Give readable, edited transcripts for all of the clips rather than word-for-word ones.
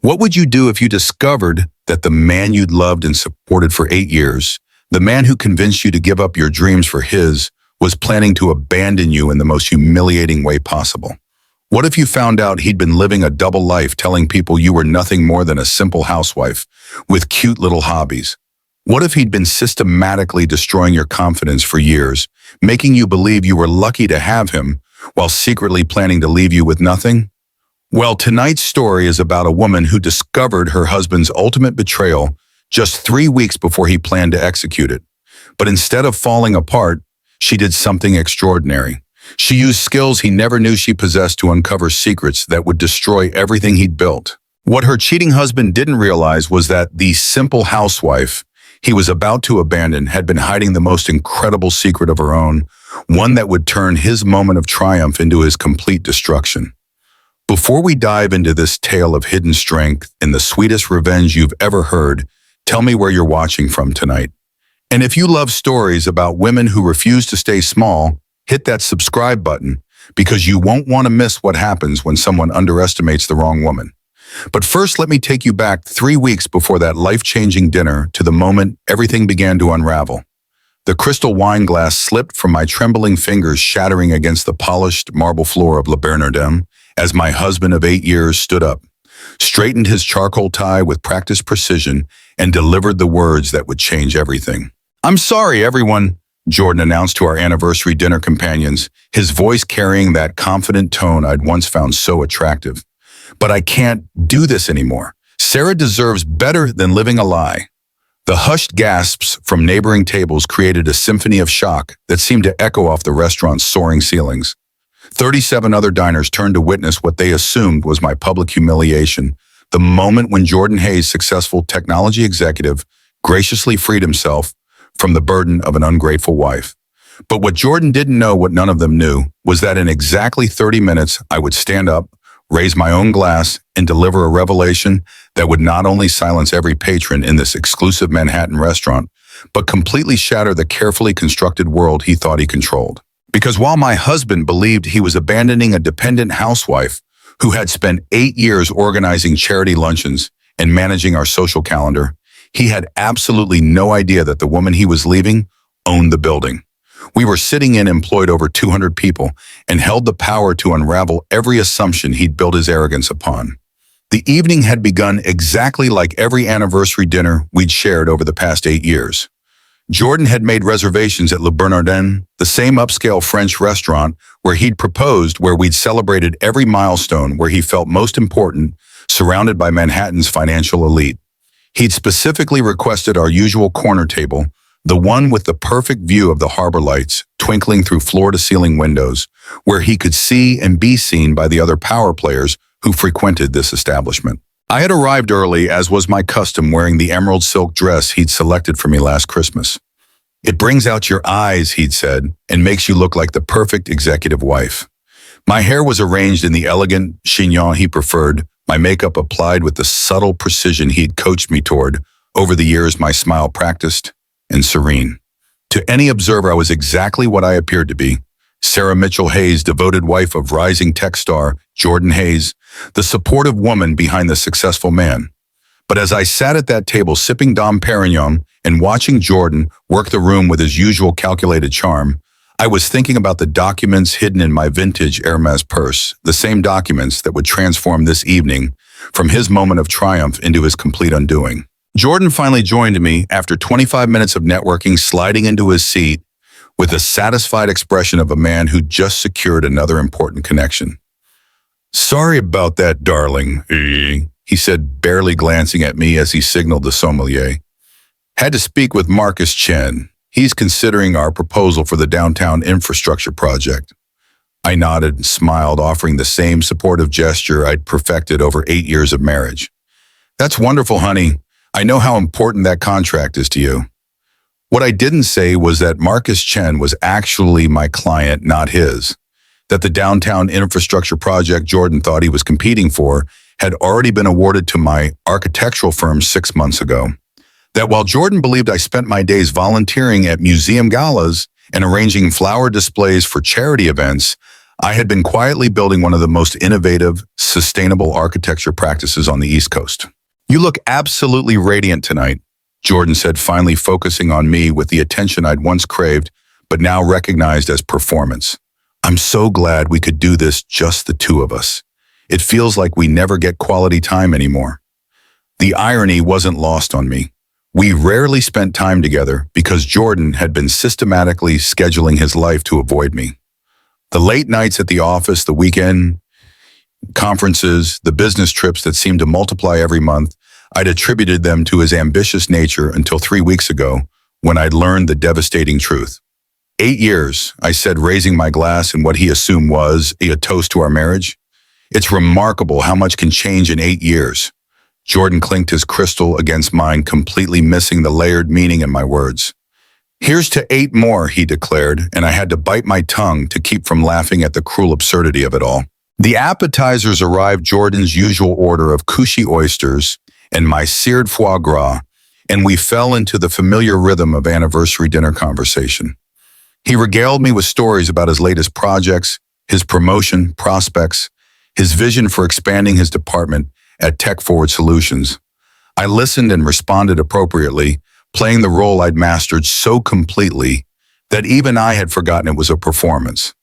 What would you do if you discovered that the man you'd loved and supported for 8 years, the man who convinced you to give up your dreams for his, was planning to abandon you in the most humiliating way possible? What if you found out he'd been living a double life, telling people you were nothing more than a simple housewife with cute little hobbies? What if he'd been systematically destroying your confidence for years, making you believe you were lucky to have him, while secretly planning to leave you with nothing? Well, tonight's story is about a woman who discovered her husband's ultimate betrayal just 3 weeks before he planned to execute it. But instead of falling apart, she did something extraordinary. She used skills he never knew she possessed to uncover secrets that would destroy everything he'd built. What her cheating husband didn't realize was that the simple housewife he was about to abandon had been hiding the most incredible secret of her own, one that would turn his moment of triumph into his complete destruction. Before we dive into this tale of hidden strength and the sweetest revenge you've ever heard, tell me where you're watching from tonight. And if you love stories about women who refuse to stay small, hit that subscribe button, because you won't want to miss what happens when someone underestimates the wrong woman. But first, let me take you back 3 weeks before that life-changing dinner to the moment everything began to unravel. The crystal wine glass slipped from my trembling fingers, shattering against the polished marble floor of Le Bernardin, as my husband of 8 years stood up, straightened his charcoal tie with practiced precision, and delivered the words that would change everything. "I'm sorry, everyone," Jordan announced to our anniversary dinner companions, his voice carrying that confident tone I'd once found so attractive. "But I can't do this anymore. Sarah deserves better than living a lie." The hushed gasps from neighboring tables created a symphony of shock that seemed to echo off the restaurant's soaring ceilings. 37 other diners turned to witness what they assumed was my public humiliation, the moment when Jordan Hayes, successful technology executive, graciously freed himself from the burden of an ungrateful wife. But what Jordan didn't know, what none of them knew, was that in exactly 30 minutes, I would stand up, raise my own glass, and deliver a revelation that would not only silence every patron in this exclusive Manhattan restaurant, but completely shatter the carefully constructed world he thought he controlled. Because while my husband believed he was abandoning a dependent housewife who had spent 8 years organizing charity luncheons and managing our social calendar, he had absolutely no idea that the woman he was leaving owned the building. We were sitting in, employed over 200 people, and held the power to unravel every assumption he'd built his arrogance upon. The evening had begun exactly like every anniversary dinner we'd shared over the past 8 years. Jordan had made reservations at Le Bernardin, the same upscale French restaurant where he'd proposed, where we'd celebrated every milestone, where he felt most important, surrounded by Manhattan's financial elite. He'd specifically requested our usual corner table, the one with the perfect view of the harbor lights twinkling through floor-to-ceiling windows, where he could see and be seen by the other power players who frequented this establishment. I had arrived early, as was my custom, wearing the emerald silk dress he'd selected for me last Christmas. "It brings out your eyes," he'd said, "and makes you look like the perfect executive wife." My hair was arranged in the elegant chignon he preferred, my makeup applied with the subtle precision he'd coached me toward over the years, my smile practiced and serene. To any observer, I was exactly what I appeared to be: Sarah Mitchell Hayes, devoted wife of rising tech star Jordan Hayes, the supportive woman behind the successful man. But as I sat at that table sipping Dom Perignon and watching Jordan work the room with his usual calculated charm, I was thinking about the documents hidden in my vintage Hermes purse, the same documents that would transform this evening from his moment of triumph into his complete undoing. Jordan finally joined me after 25 minutes of networking, sliding into his seat with the satisfied expression of a man who just secured another important connection. "Sorry about that, darling," he said, barely glancing at me as he signaled the sommelier. "Had to speak with Marcus Chen. He's considering our proposal for the downtown infrastructure project." I nodded and smiled, offering the same supportive gesture I'd perfected over 8 years of marriage. "That's wonderful, honey. I know how important that contract is to you." What I didn't say was that Marcus Chen was actually my client, not his. That the downtown infrastructure project Jordan thought he was competing for had already been awarded to my architectural firm 6 months ago. That while Jordan believed I spent my days volunteering at museum galas and arranging flower displays for charity events, I had been quietly building one of the most innovative, sustainable architecture practices on the East Coast. "You look absolutely radiant tonight," Jordan said, finally focusing on me with the attention I'd once craved, but now recognized as performance. "I'm so glad we could do this just the two of us. It feels like we never get quality time anymore." The irony wasn't lost on me. We rarely spent time together because Jordan had been systematically scheduling his life to avoid me. The late nights at the office, the weekend conferences, the business trips that seemed to multiply every month, I'd attributed them to his ambitious nature until 3 weeks ago, when I'd learned the devastating truth. 8 years, I said, raising my glass in what he assumed was a toast to our marriage. "It's remarkable how much can change in 8 years. Jordan clinked his crystal against mine, completely missing the layered meaning in my words. "Here's to 8 more, he declared, and I had to bite my tongue to keep from laughing at the cruel absurdity of it all. The appetizers arrived, Jordan's usual order of cushy oysters and my seared foie gras, and we fell into the familiar rhythm of anniversary dinner conversation. He regaled me with stories about his latest projects, his promotion prospects, his vision for expanding his department at Tech Forward Solutions. I listened and responded appropriately, playing the role I'd mastered so completely that even I had forgotten it was a performance.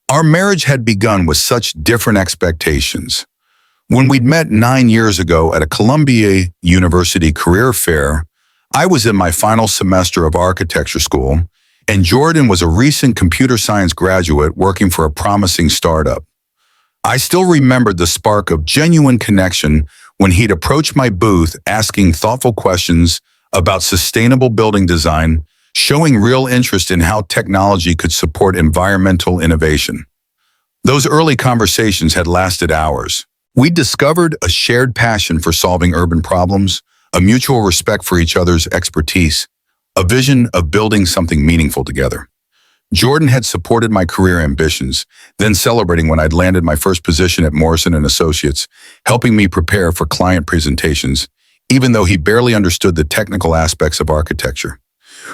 Our marriage had begun with such different expectations. When we'd met 9 years ago at a Columbia University career fair, I was in my final semester of architecture school, and Jordan was a recent computer science graduate working for a promising startup. I still remembered the spark of genuine connection when he'd approached my booth asking thoughtful questions about sustainable building design, showing real interest in how technology could support environmental innovation. Those early conversations had lasted hours. We discovered a shared passion for solving urban problems, a mutual respect for each other's expertise, a vision of building something meaningful together. Jordan had supported my career ambitions, then celebrating when I'd landed my first position at Morrison & Associates, helping me prepare for client presentations, even though he barely understood the technical aspects of architecture.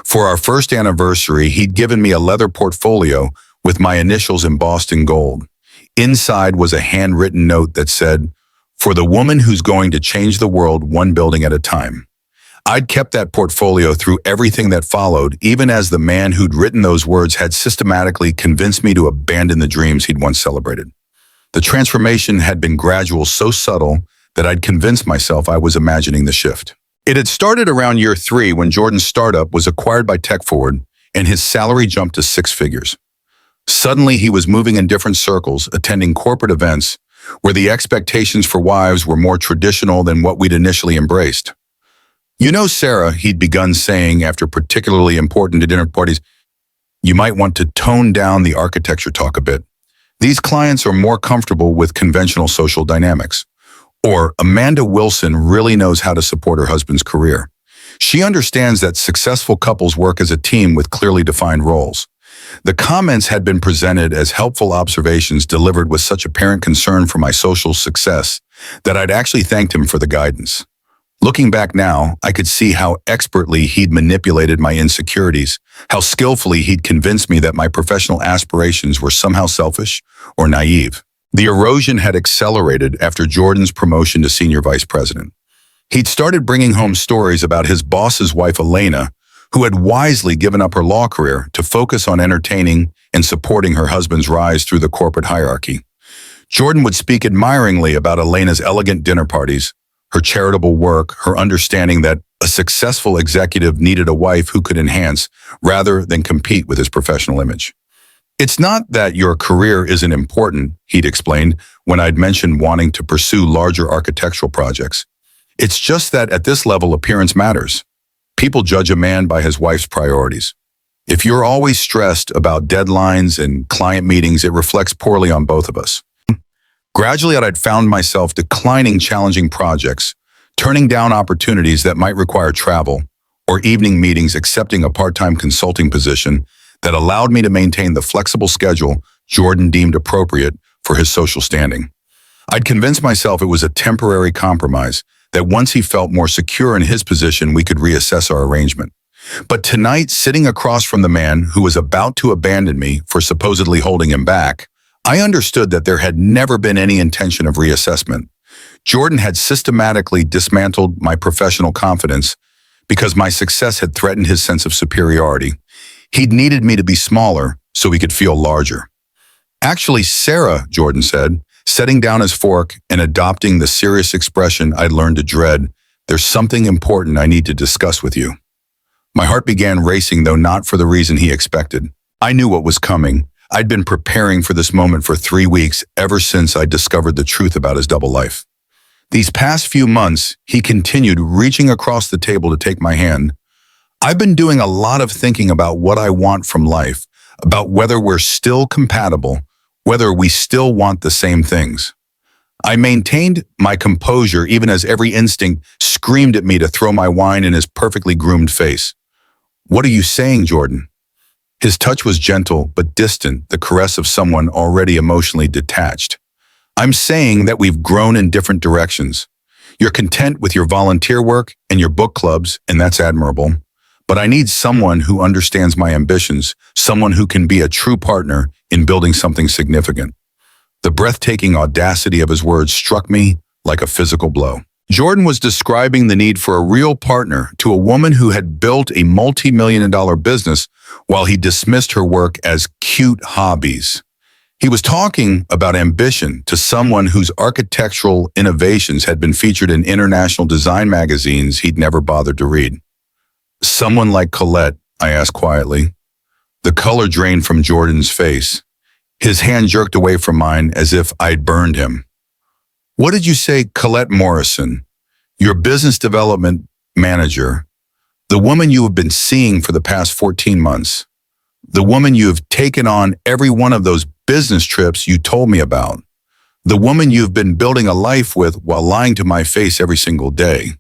For our first anniversary, he'd given me a leather portfolio with my initials embossed in gold. Inside was a handwritten note that said, "For the woman who's going to change the world one building at a time." I'd kept that portfolio through everything that followed, even as the man who'd written those words had systematically convinced me to abandon the dreams he'd once celebrated. The transformation had been gradual, so subtle that I'd convinced myself I was imagining the shift. It had started around year 3 when Jordan's startup was acquired by Tech Forward and his salary jumped to 6 figures. Suddenly, he was moving in different circles, attending corporate events where the expectations for wives were more traditional than what we'd initially embraced. "You know, Sarah," he'd begun saying after particularly important dinner parties, "you might want to tone down the architecture talk a bit. These clients are more comfortable with conventional social dynamics." Or, "Amanda Wilson really knows how to support her husband's career. She understands that successful couples work as a team with clearly defined roles." The comments had been presented as helpful observations delivered with such apparent concern for my social success that I'd actually thanked him for the guidance. Looking back now, I could see how expertly he'd manipulated my insecurities, how skillfully he'd convinced me that my professional aspirations were somehow selfish or naive. The erosion had accelerated after Jordan's promotion to senior vice president. He'd started bringing home stories about his boss's wife, Elena, who had wisely given up her law career to focus on entertaining and supporting her husband's rise through the corporate hierarchy. Jordan would speak admiringly about Elena's elegant dinner parties, her charitable work, her understanding that a successful executive needed a wife who could enhance rather than compete with his professional image. "It's not that your career isn't important," he'd explained when I'd mentioned wanting to pursue larger architectural projects. "It's just that at this level, appearance matters. People judge a man by his wife's priorities. If you're always stressed about deadlines and client meetings, it reflects poorly on both of us." Gradually, I'd found myself declining challenging projects, turning down opportunities that might require travel, or evening meetings, accepting a part-time consulting position that allowed me to maintain the flexible schedule Jordan deemed appropriate for his social standing. I'd convinced myself it was a temporary compromise, that once he felt more secure in his position, we could reassess our arrangement. But tonight, sitting across from the man who was about to abandon me for supposedly holding him back, I understood that there had never been any intention of reassessment. Jordan had systematically dismantled my professional confidence because my success had threatened his sense of superiority. He'd needed me to be smaller so he could feel larger. Actually, Sarah, Jordan said, setting down his fork and adopting the serious expression I'd learned to dread, there's something important I need to discuss with you. My heart began racing, though not for the reason he expected. I knew what was coming. I'd been preparing for this moment for 3 weeks, ever since I discovered the truth about his double life. These past few months, he continued, reaching across the table to take my hand. I've been doing a lot of thinking about what I want from life, about whether we're still compatible, whether we still want the same things. I maintained my composure even as every instinct screamed at me to throw my wine in his perfectly groomed face. What are you saying, Jordan? His touch was gentle but distant, the caress of someone already emotionally detached. I'm saying that we've grown in different directions. You're content with your volunteer work and your book clubs, and that's admirable. But I need someone who understands my ambitions, someone who can be a true partner in building something significant. The breathtaking audacity of his words struck me like a physical blow. Jordan was describing the need for a real partner to a woman who had built a multi-million-dollar business while he dismissed her work as cute hobbies. He was talking about ambition to someone whose architectural innovations had been featured in international design magazines he'd never bothered to read. Someone like Colette, I asked quietly. The color drained from Jordan's face. His hand jerked away from mine as if I'd burned him. What did you say, Colette Morrison? Your business development manager. The woman you have been seeing for the past 14 months. The woman you have taken on every one of those business trips you told me about. The woman you've been building a life with while lying to my face every single day.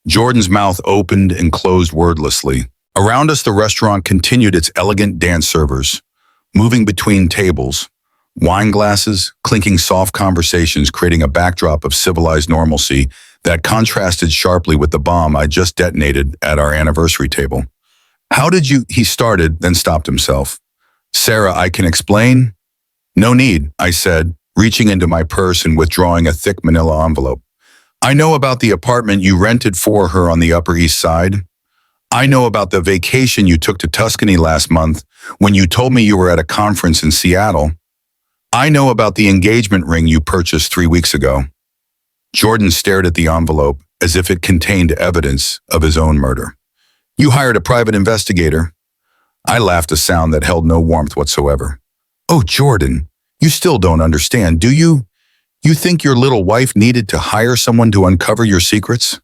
Jordan's mouth opened and closed wordlessly. Around us, the restaurant continued its elegant dance servers, moving between tables, wine glasses, clinking soft conversations, creating a backdrop of civilized normalcy that contrasted sharply with the bomb I just detonated at our anniversary table. How did you, he started, then stopped himself. Sarah, I can explain? No need, I said, reaching into my purse and withdrawing a thick manila envelope. I know about the apartment you rented for her on the Upper East Side. I know about the vacation you took to Tuscany last month when you told me you were at a conference in Seattle. I know about the engagement ring you purchased 3 weeks ago. Jordan stared at the envelope as if it contained evidence of his own murder. You hired a private investigator. I laughed, a sound that held no warmth whatsoever. Oh, Jordan, you still don't understand, do you? You think your little wife needed to hire someone to uncover your secrets?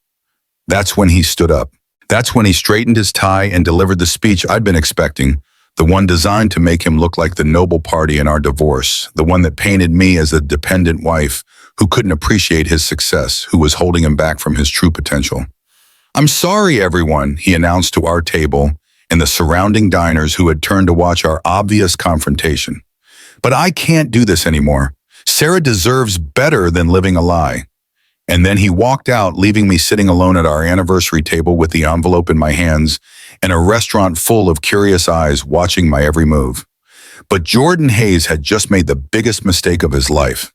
That's when he stood up. That's when he straightened his tie and delivered the speech I'd been expecting, the one designed to make him look like the noble party in our divorce, the one that painted me as a dependent wife who couldn't appreciate his success, who was holding him back from his true potential. I'm sorry, everyone, he announced to our table and the surrounding diners who had turned to watch our obvious confrontation. But I can't do this anymore. Sarah deserves better than living a lie. And then he walked out, leaving me sitting alone at our anniversary table with the envelope in my hands and a restaurant full of curious eyes watching my every move. But Jordan Hayes had just made the biggest mistake of his life.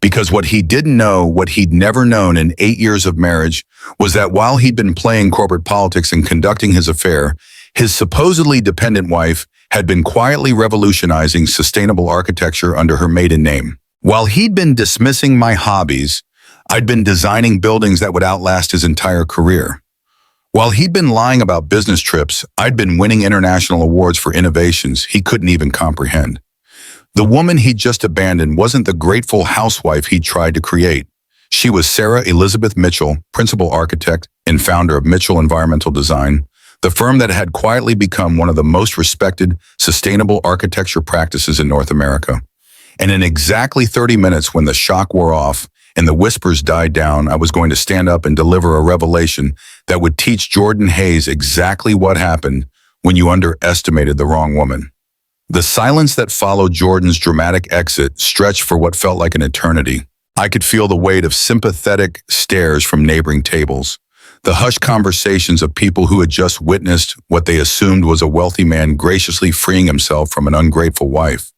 Because what he didn't know, what he'd never known in 8 years of marriage, was that while he'd been playing corporate politics and conducting his affair, his supposedly dependent wife had been quietly revolutionizing sustainable architecture under her maiden name. While he'd been dismissing my hobbies, I'd been designing buildings that would outlast his entire career. While he'd been lying about business trips, I'd been winning international awards for innovations he couldn't even comprehend. The woman he'd just abandoned wasn't the grateful housewife he'd tried to create. She was Sarah Elizabeth Mitchell, principal architect and founder of Mitchell Environmental Design, the firm that had quietly become one of the most respected sustainable architecture practices in North America. And in exactly 30 minutes, when the shock wore off and the whispers died down, I was going to stand up and deliver a revelation that would teach Jordan Hayes exactly what happened when you underestimated the wrong woman. The silence that followed Jordan's dramatic exit stretched for what felt like an eternity. I could feel the weight of sympathetic stares from neighboring tables, the hushed conversations of people who had just witnessed what they assumed was a wealthy man graciously freeing himself from an ungrateful wife.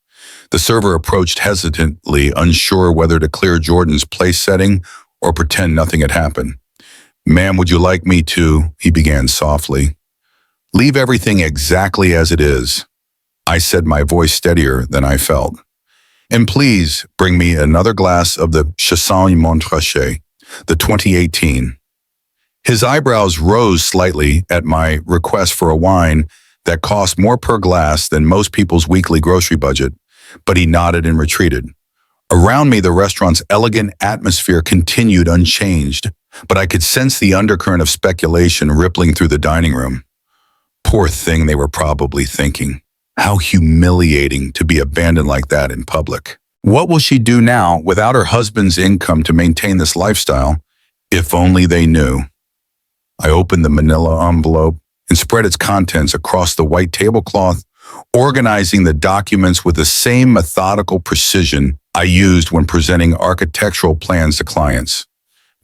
The server approached hesitantly, unsure whether to clear Jordan's place setting or pretend nothing had happened. "Ma'am, would you like me to?" he began softly. "Leave everything exactly as it is," I said, my voice steadier than I felt. "And please bring me another glass of the Chassagne Montrachet, the 2018. His eyebrows rose slightly at my request for a wine that cost more per glass than most people's weekly grocery budget, but he nodded and retreated. Around me, the restaurant's elegant atmosphere continued unchanged, but I could sense the undercurrent of speculation rippling through the dining room. Poor thing, they were probably thinking. How humiliating to be abandoned like that in public. What will she do now without her husband's income to maintain this lifestyle? If only they knew. I opened the manila envelope and spread its contents across the white tablecloth, organizing the documents with the same methodical precision I used when presenting architectural plans to clients.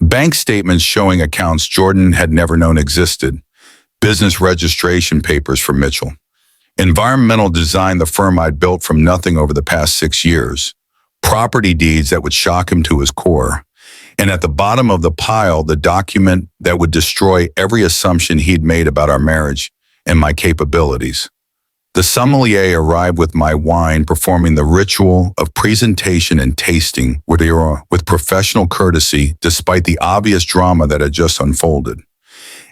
Bank statements showing accounts Jordan had never known existed, business registration papers for Mitchell, environmental design the firm I'd built from nothing over the past 6 years, property deeds that would shock him to his core, and at the bottom of the pile, the document that would destroy every assumption he'd made about our marriage and my capabilities. The sommelier arrived with my wine, performing the ritual of presentation and tasting with professional courtesy despite the obvious drama that had just unfolded.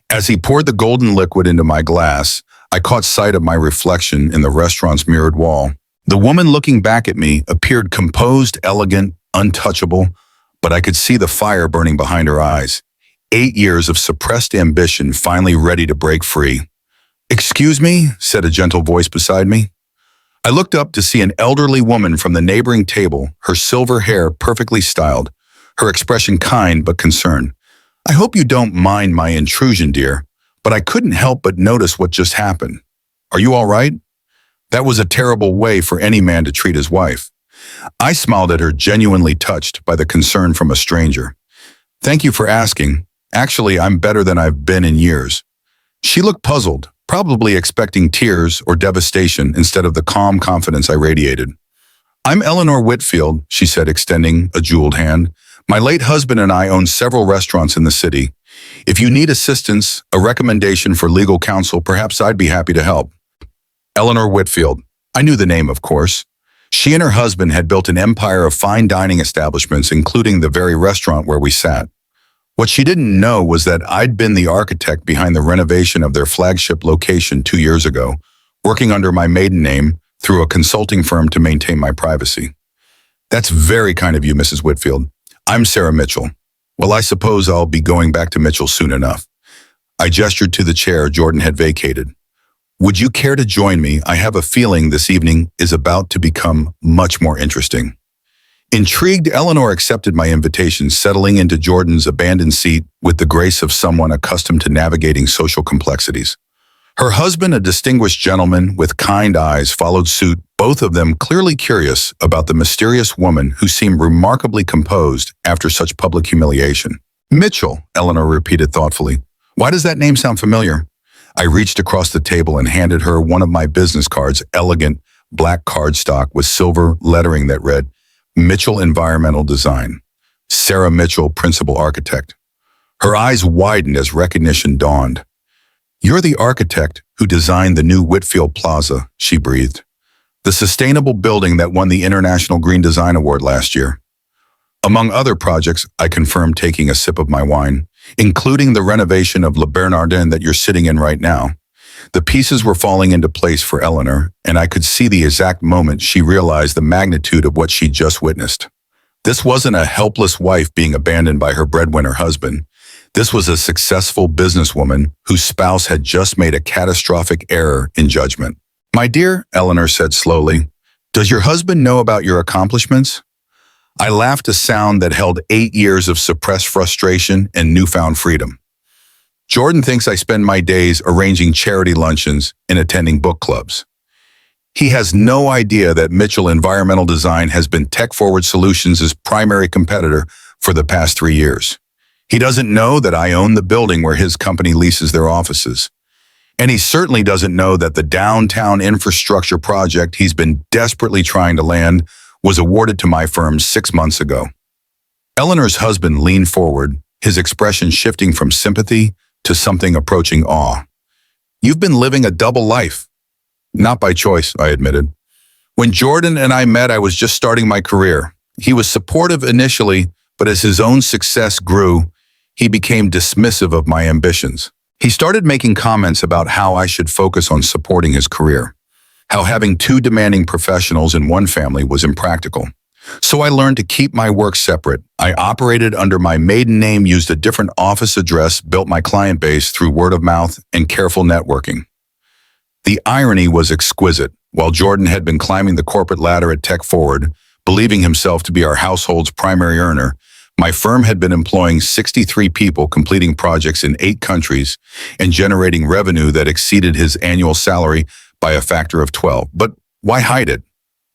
As he poured the golden liquid into my glass, I caught sight of my reflection in the restaurant's mirrored wall. The woman looking back at me appeared composed, elegant, untouchable, but I could see the fire burning behind her eyes. 8 years of suppressed ambition finally ready to break free. "Excuse me," said a gentle voice beside me. I looked up to see an elderly woman from the neighboring table, her silver hair perfectly styled, her expression kind but concerned. "I hope you don't mind my intrusion, dear, but I couldn't help but notice what just happened. Are you all right?" That was a terrible way for any man to treat his wife. I smiled at her, genuinely touched by the concern from a stranger. "Thank you for asking. Actually, I'm better than I've been in years." She looked puzzled, probably expecting tears or devastation instead of the calm confidence I radiated. "I'm Eleanor Whitfield," she said, extending a jeweled hand. "My late husband and I own several restaurants in the city. If you need assistance, a recommendation for legal counsel, perhaps I'd be happy to help." Eleanor Whitfield. I knew the name, of course. She and her husband had built an empire of fine dining establishments, including the very restaurant where we sat. What she didn't know was that I'd been the architect behind the renovation of their flagship location 2 years ago, working under my maiden name through a consulting firm to maintain my privacy. "That's very kind of you, Mrs. Whitfield. I'm Sarah Mitchell. Well, I suppose I'll be going back to Mitchell soon enough." I gestured to the chair Jordan had vacated. "Would you care to join me? I have a feeling this evening is about to become much more interesting." Intrigued, Eleanor accepted my invitation, settling into Jordan's abandoned seat with the grace of someone accustomed to navigating social complexities. Her husband, a distinguished gentleman with kind eyes, followed suit, both of them clearly curious about the mysterious woman who seemed remarkably composed after such public humiliation. "Mitchell," Eleanor repeated thoughtfully. "Why does that name sound familiar?" I reached across the table and handed her one of my business cards, elegant black cardstock with silver lettering that read, "Mitchell Environmental Design, Sarah Mitchell, Principal Architect." Her eyes widened as recognition dawned. "You're the architect who designed the new Whitfield Plaza," she breathed. "The sustainable building that won the International Green Design Award last year." "Among other projects," I confirmed, taking a sip of my wine, "including the renovation of Le Bernardin that you're sitting in right now." The pieces were falling into place for Eleanor, and I could see the exact moment she realized the magnitude of what she'd just witnessed. This wasn't a helpless wife being abandoned by her breadwinner husband. This was a successful businesswoman whose spouse had just made a catastrophic error in judgment. "My dear," Eleanor said slowly, "does your husband know about your accomplishments?" I laughed, a sound that held 8 years of suppressed frustration and newfound freedom. "Jordan thinks I spend my days arranging charity luncheons and attending book clubs. He has no idea that Mitchell Environmental Design has been Tech Forward Solutions' primary competitor for the past 3 years. He doesn't know that I own the building where his company leases their offices. And he certainly doesn't know that the downtown infrastructure project he's been desperately trying to land was awarded to my firm 6 months ago. Eleanor's husband leaned forward, his expression shifting from sympathy to something approaching awe. You've been living a double life. Not by choice, I admitted. When Jordan and I met, I was just starting my career. He was supportive initially, but as his own success grew, he became dismissive of my ambitions. He started making comments about how I should focus on supporting his career, how having two demanding professionals in one family was impractical. So I learned to keep my work separate. I operated under my maiden name, used a different office address, built my client base through word of mouth and careful networking. The irony was exquisite. While Jordan had been climbing the corporate ladder at Tech Forward, believing himself to be our household's primary earner, my firm had been employing 63 people, completing projects in 8 countries, and generating revenue that exceeded his annual salary by a factor of 12. But why hide it?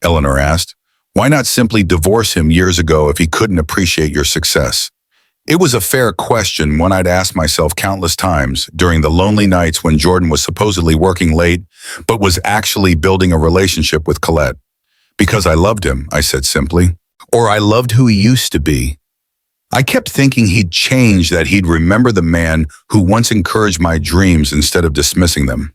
Eleanor asked. Why not simply divorce him years ago if he couldn't appreciate your success? It was a fair question, one I'd asked myself countless times during the lonely nights when Jordan was supposedly working late, but was actually building a relationship with Colette. Because I loved him, I said simply. Or I loved who he used to be. I kept thinking he'd change, that he'd remember the man who once encouraged my dreams instead of dismissing them.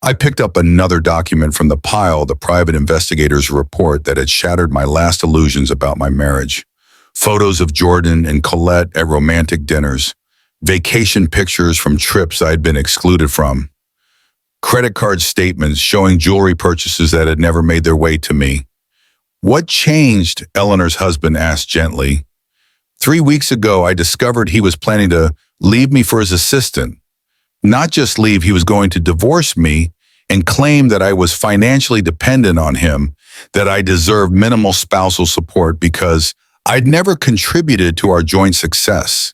I picked up another document from the pile, the private investigator's report that had shattered my last illusions about my marriage. Photos of Jordan and Colette at romantic dinners, vacation pictures from trips I'd been excluded from, credit card statements showing jewelry purchases that had never made their way to me. What changed? Eleanor's husband asked gently. 3 weeks ago, I discovered he was planning to leave me for his assistant. Not just leave, he was going to divorce me and claim that I was financially dependent on him, that I deserved minimal spousal support because I'd never contributed to our joint success.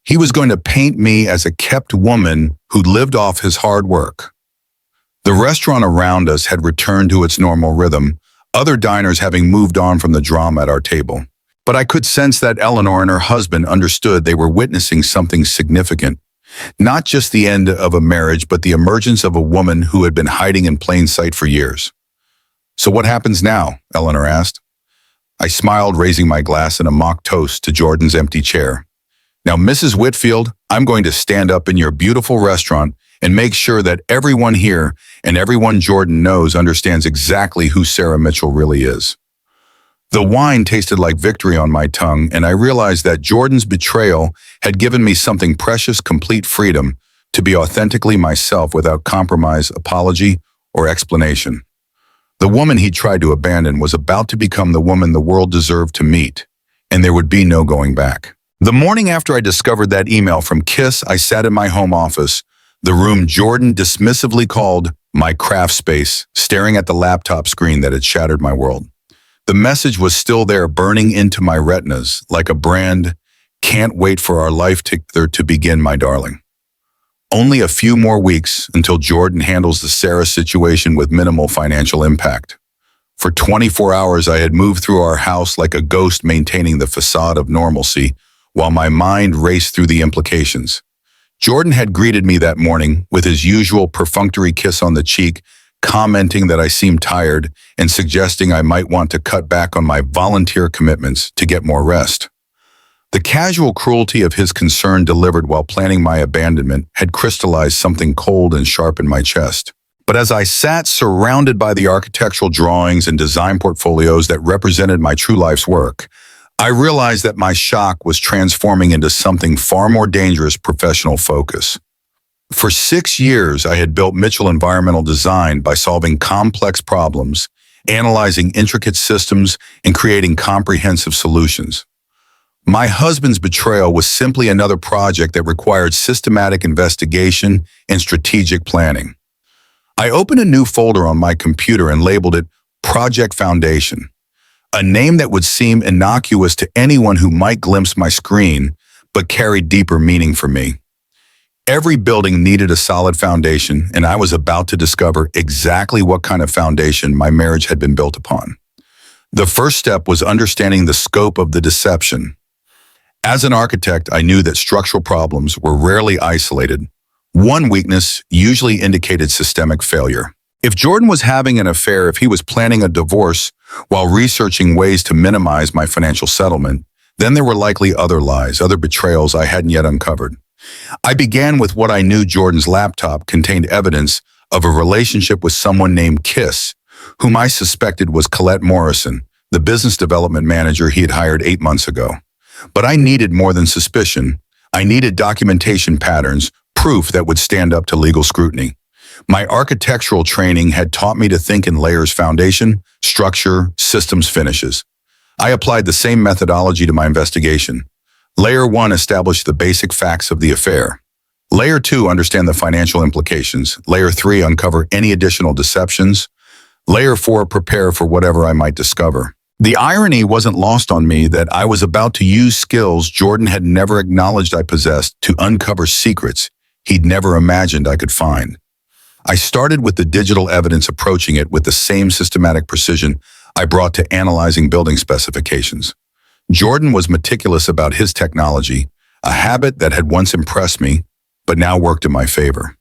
He was going to paint me as a kept woman who lived off his hard work. The restaurant around us had returned to its normal rhythm, other diners having moved on from the drama at our table. But I could sense that Eleanor and her husband understood they were witnessing something significant. Not just the end of a marriage, but the emergence of a woman who had been hiding in plain sight for years. So what happens now? Eleanor asked. I smiled, raising my glass in a mock toast to Jordan's empty chair. Now, Mrs. Whitfield, I'm going to stand up in your beautiful restaurant and make sure that everyone here and everyone Jordan knows understands exactly who Sarah Mitchell really is. The wine tasted like victory on my tongue, and I realized that Jordan's betrayal had given me something precious: complete freedom to be authentically myself without compromise, apology, or explanation. The woman he tried to abandon was about to become the woman the world deserved to meet, and there would be no going back. The morning after I discovered that email from Kiss, I sat in my home office, the room Jordan dismissively called my craft space, staring at the laptop screen that had shattered my world. The message was still there, burning into my retinas like a brand. Can't wait for our life together to begin, my darling. Only a few more weeks until Jordan handles the Sarah situation with minimal financial impact. For 24 hours, I had moved through our house like a ghost, maintaining the facade of normalcy while my mind raced through the implications. Jordan had greeted me that morning with his usual perfunctory kiss on the cheek, commenting that I seemed tired and suggesting I might want to cut back on my volunteer commitments to get more rest. The casual cruelty of his concern, delivered while planning my abandonment, had crystallized something cold and sharp in my chest. But as I sat surrounded by the architectural drawings and design portfolios that represented my true life's work, I realized that my shock was transforming into something far more dangerous: professional focus. For 6 years, I had built Mitchell Environmental Design by solving complex problems, analyzing intricate systems, and creating comprehensive solutions. My husband's betrayal was simply another project that required systematic investigation and strategic planning. I opened a new folder on my computer and labeled it Project Foundation, a name that would seem innocuous to anyone who might glimpse my screen, but carried deeper meaning for me. Every building needed a solid foundation, and I was about to discover exactly what kind of foundation my marriage had been built upon. The first step was understanding the scope of the deception. As an architect, I knew that structural problems were rarely isolated. One weakness usually indicated systemic failure. If Jordan was having an affair, if he was planning a divorce while researching ways to minimize my financial settlement, then there were likely other lies, other betrayals I hadn't yet uncovered. I began with what I knew. Jordan's laptop contained evidence of a relationship with someone named Kiss, whom I suspected was Colette Morrison, the business development manager he had hired 8 months ago. But I needed more than suspicion. I needed documentation patterns, proof that would stand up to legal scrutiny. My architectural training had taught me to think in layers: foundation, structure, systems, finishes. I applied the same methodology to my investigation. Layer 1, establish the basic facts of the affair. Layer 2, understand the financial implications. Layer 3, uncover any additional deceptions. Layer 4, prepare for whatever I might discover. The irony wasn't lost on me that I was about to use skills Jordan had never acknowledged I possessed to uncover secrets he'd never imagined I could find. I started with the digital evidence, approaching it with the same systematic precision I brought to analyzing building specifications. Jordan was meticulous about his technology, a habit that had once impressed me, but now worked in my favor.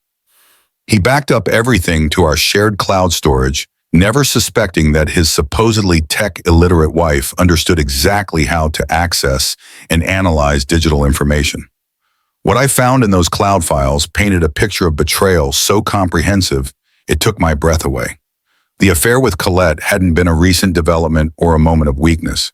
He backed up everything to our shared cloud storage, never suspecting that his supposedly tech-illiterate wife understood exactly how to access and analyze digital information. What I found in those cloud files painted a picture of betrayal so comprehensive it took my breath away. The affair with Colette hadn't been a recent development or a moment of weakness.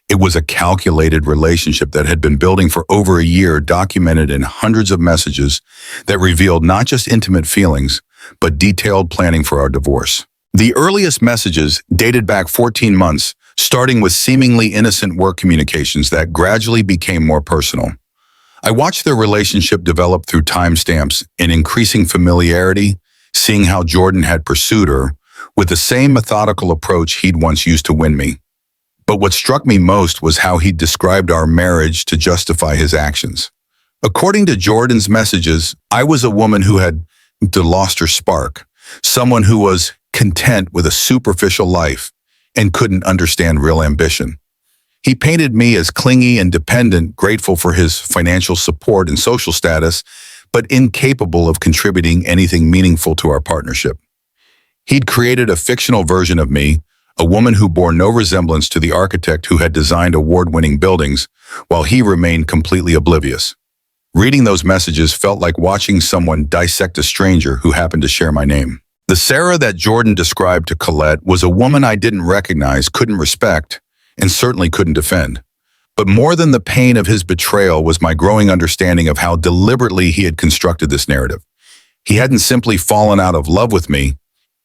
It was a calculated relationship that had been building for over a year, documented in hundreds of messages that revealed not just intimate feelings, but detailed planning for our divorce. The earliest messages dated back 14 months, starting with seemingly innocent work communications that gradually became more personal. I watched their relationship develop through timestamps and increasing familiarity, seeing how Jordan had pursued her with the same methodical approach he'd once used to win me. But what struck me most was how he described our marriage to justify his actions. According to Jordan's messages, I was a woman who had lost her spark, someone who was content with a superficial life and couldn't understand real ambition. He painted me as clingy and dependent, grateful for his financial support and social status, but incapable of contributing anything meaningful to our partnership. He'd created a fictional version of me, a woman who bore no resemblance to the architect who had designed award-winning buildings, while he remained completely oblivious. Reading those messages felt like watching someone dissect a stranger who happened to share my name. The Sarah that Jordan described to Colette was a woman I didn't recognize, couldn't respect, and certainly couldn't defend. But more than the pain of his betrayal was my growing understanding of how deliberately he had constructed this narrative. He hadn't simply fallen out of love with me.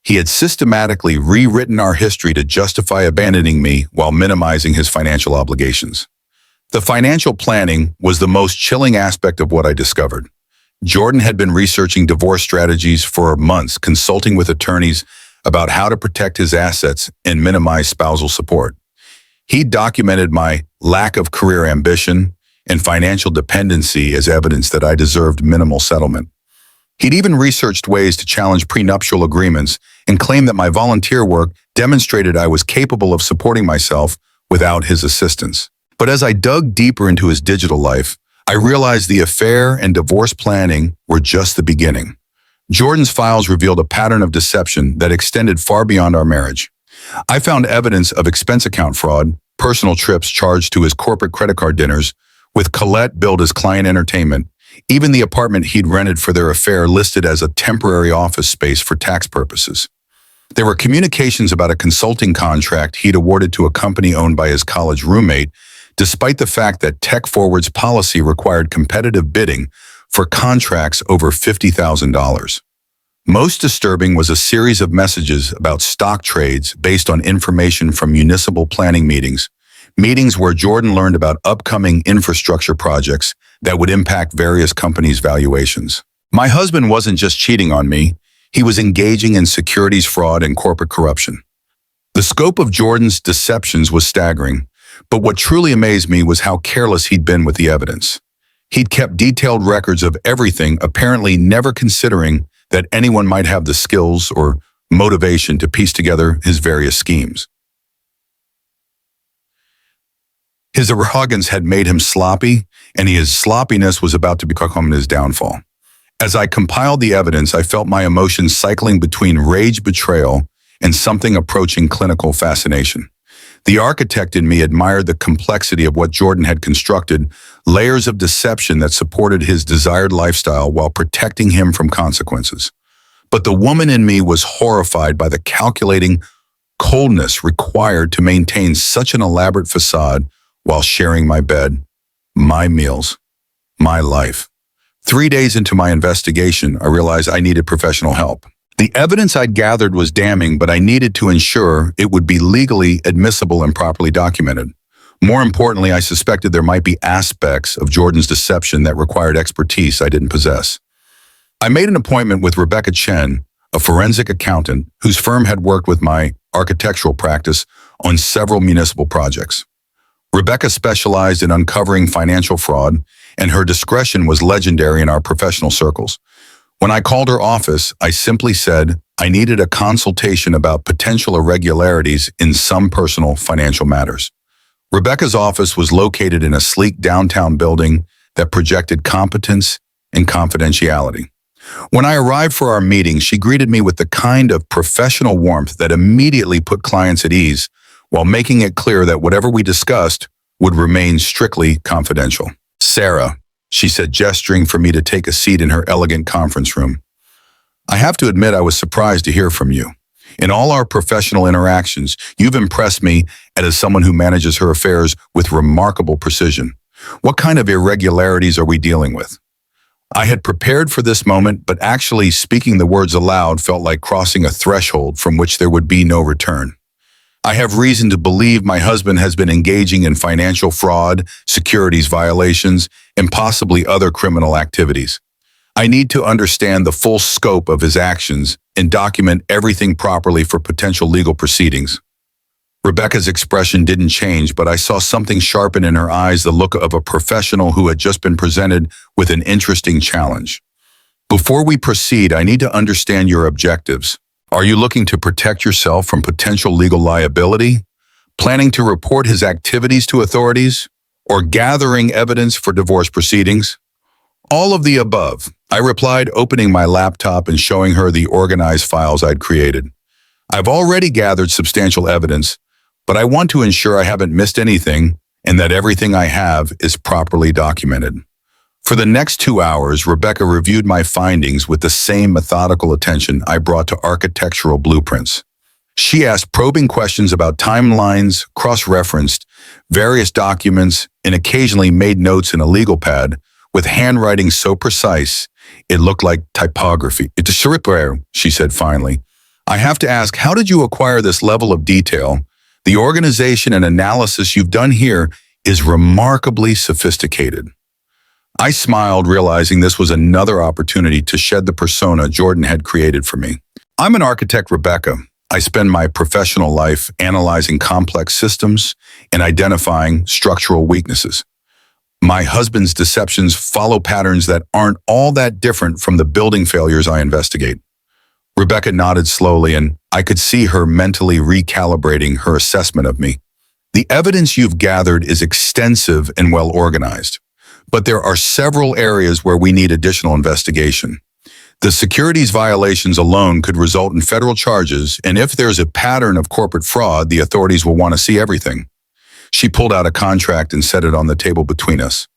He had systematically rewritten our history to justify abandoning me while minimizing his financial obligations. The financial planning was the most chilling aspect of what I discovered. Jordan had been researching divorce strategies for months, consulting with attorneys about how to protect his assets and minimize spousal support. He documented my lack of career ambition and financial dependency as evidence that I deserved minimal settlement. He'd even researched ways to challenge prenuptial agreements and claimed that my volunteer work demonstrated I was capable of supporting myself without his assistance. But as I dug deeper into his digital life, I realized the affair and divorce planning were just the beginning. Jordan's files revealed a pattern of deception that extended far beyond our marriage. I found evidence of expense account fraud, personal trips charged to his corporate credit card dinners, with Colette billed as client entertainment, even the apartment he'd rented for their affair listed as a temporary office space for tax purposes. There were communications about a consulting contract he'd awarded to a company owned by his college roommate, despite the fact that Tech Forward's policy required competitive bidding for contracts over $50,000. Most disturbing was a series of messages about stock trades based on information from municipal planning meetings where Jordan learned about upcoming infrastructure projects that would impact various companies' valuations. My husband wasn't just cheating on me, he was engaging in securities fraud and corporate corruption. The scope of Jordan's deceptions was staggering, but what truly amazed me was how careless he'd been with the evidence. He'd kept detailed records of everything, apparently never considering that anyone might have the skills or motivation to piece together his various schemes. His arrogance had made him sloppy, and his sloppiness was about to become his downfall. As I compiled the evidence, I felt my emotions cycling between rage betrayal and something approaching clinical fascination. The architect in me admired the complexity of what Jordan had constructed, layers of deception that supported his desired lifestyle while protecting him from consequences. But the woman in me was horrified by the calculating coldness required to maintain such an elaborate facade while sharing my bed, my meals, my life. 3 days into my investigation, I realized I needed professional help. The evidence I'd gathered was damning, but I needed to ensure it would be legally admissible and properly documented. More importantly, I suspected there might be aspects of Jordan's deception that required expertise I didn't possess. I made an appointment with Rebecca Chen, a forensic accountant whose firm had worked with my architectural practice on several municipal projects. Rebecca specialized in uncovering financial fraud, and her discretion was legendary in our professional circles. When I called her office, I simply said I needed a consultation about potential irregularities in some personal financial matters. Rebecca's office was located in a sleek downtown building that projected competence and confidentiality. When I arrived for our meeting, she greeted me with the kind of professional warmth that immediately put clients at ease, while making it clear that whatever we discussed would remain strictly confidential. "Sarah," she said, gesturing for me to take a seat in her elegant conference room. "I have to admit I was surprised to hear from you. In all our professional interactions, you've impressed me as someone who manages her affairs with remarkable precision. What kind of irregularities are we dealing with?" I had prepared for this moment, but actually speaking the words aloud felt like crossing a threshold from which there would be no return. "I have reason to believe my husband has been engaging in financial fraud, securities violations, and possibly other criminal activities. I need to understand the full scope of his actions and document everything properly for potential legal proceedings." Rebecca's expression didn't change, but I saw something sharpen in her eyes, the look of a professional who had just been presented with an interesting challenge. "Before we proceed, I need to understand your objectives. Are you looking to protect yourself from potential legal liability, planning to report his activities to authorities, or gathering evidence for divorce proceedings?" "All of the above," I replied, opening my laptop and showing her the organized files I'd created. "I've already gathered substantial evidence, but I want to ensure I haven't missed anything and that everything I have is properly documented." For the next 2 hours, Rebecca reviewed my findings with the same methodical attention I brought to architectural blueprints. She asked probing questions about timelines, cross-referenced various documents, and occasionally made notes in a legal pad with handwriting so precise it looked like typography. "It's a surprise," she said finally. "I have to ask, how did you acquire this level of detail? The organization and analysis you've done here is remarkably sophisticated." I smiled, realizing this was another opportunity to shed the persona Jordan had created for me. "I'm an architect, Rebecca. I spend my professional life analyzing complex systems and identifying structural weaknesses. My husband's deceptions follow patterns that aren't all that different from the building failures I investigate." Rebecca nodded slowly, and I could see her mentally recalibrating her assessment of me. "The evidence you've gathered is extensive and well organized, but there are several areas where we need additional investigation. The securities violations alone could result in federal charges, and if there's a pattern of corporate fraud, the authorities will want to see everything." She pulled out a contract and set it on the table between us.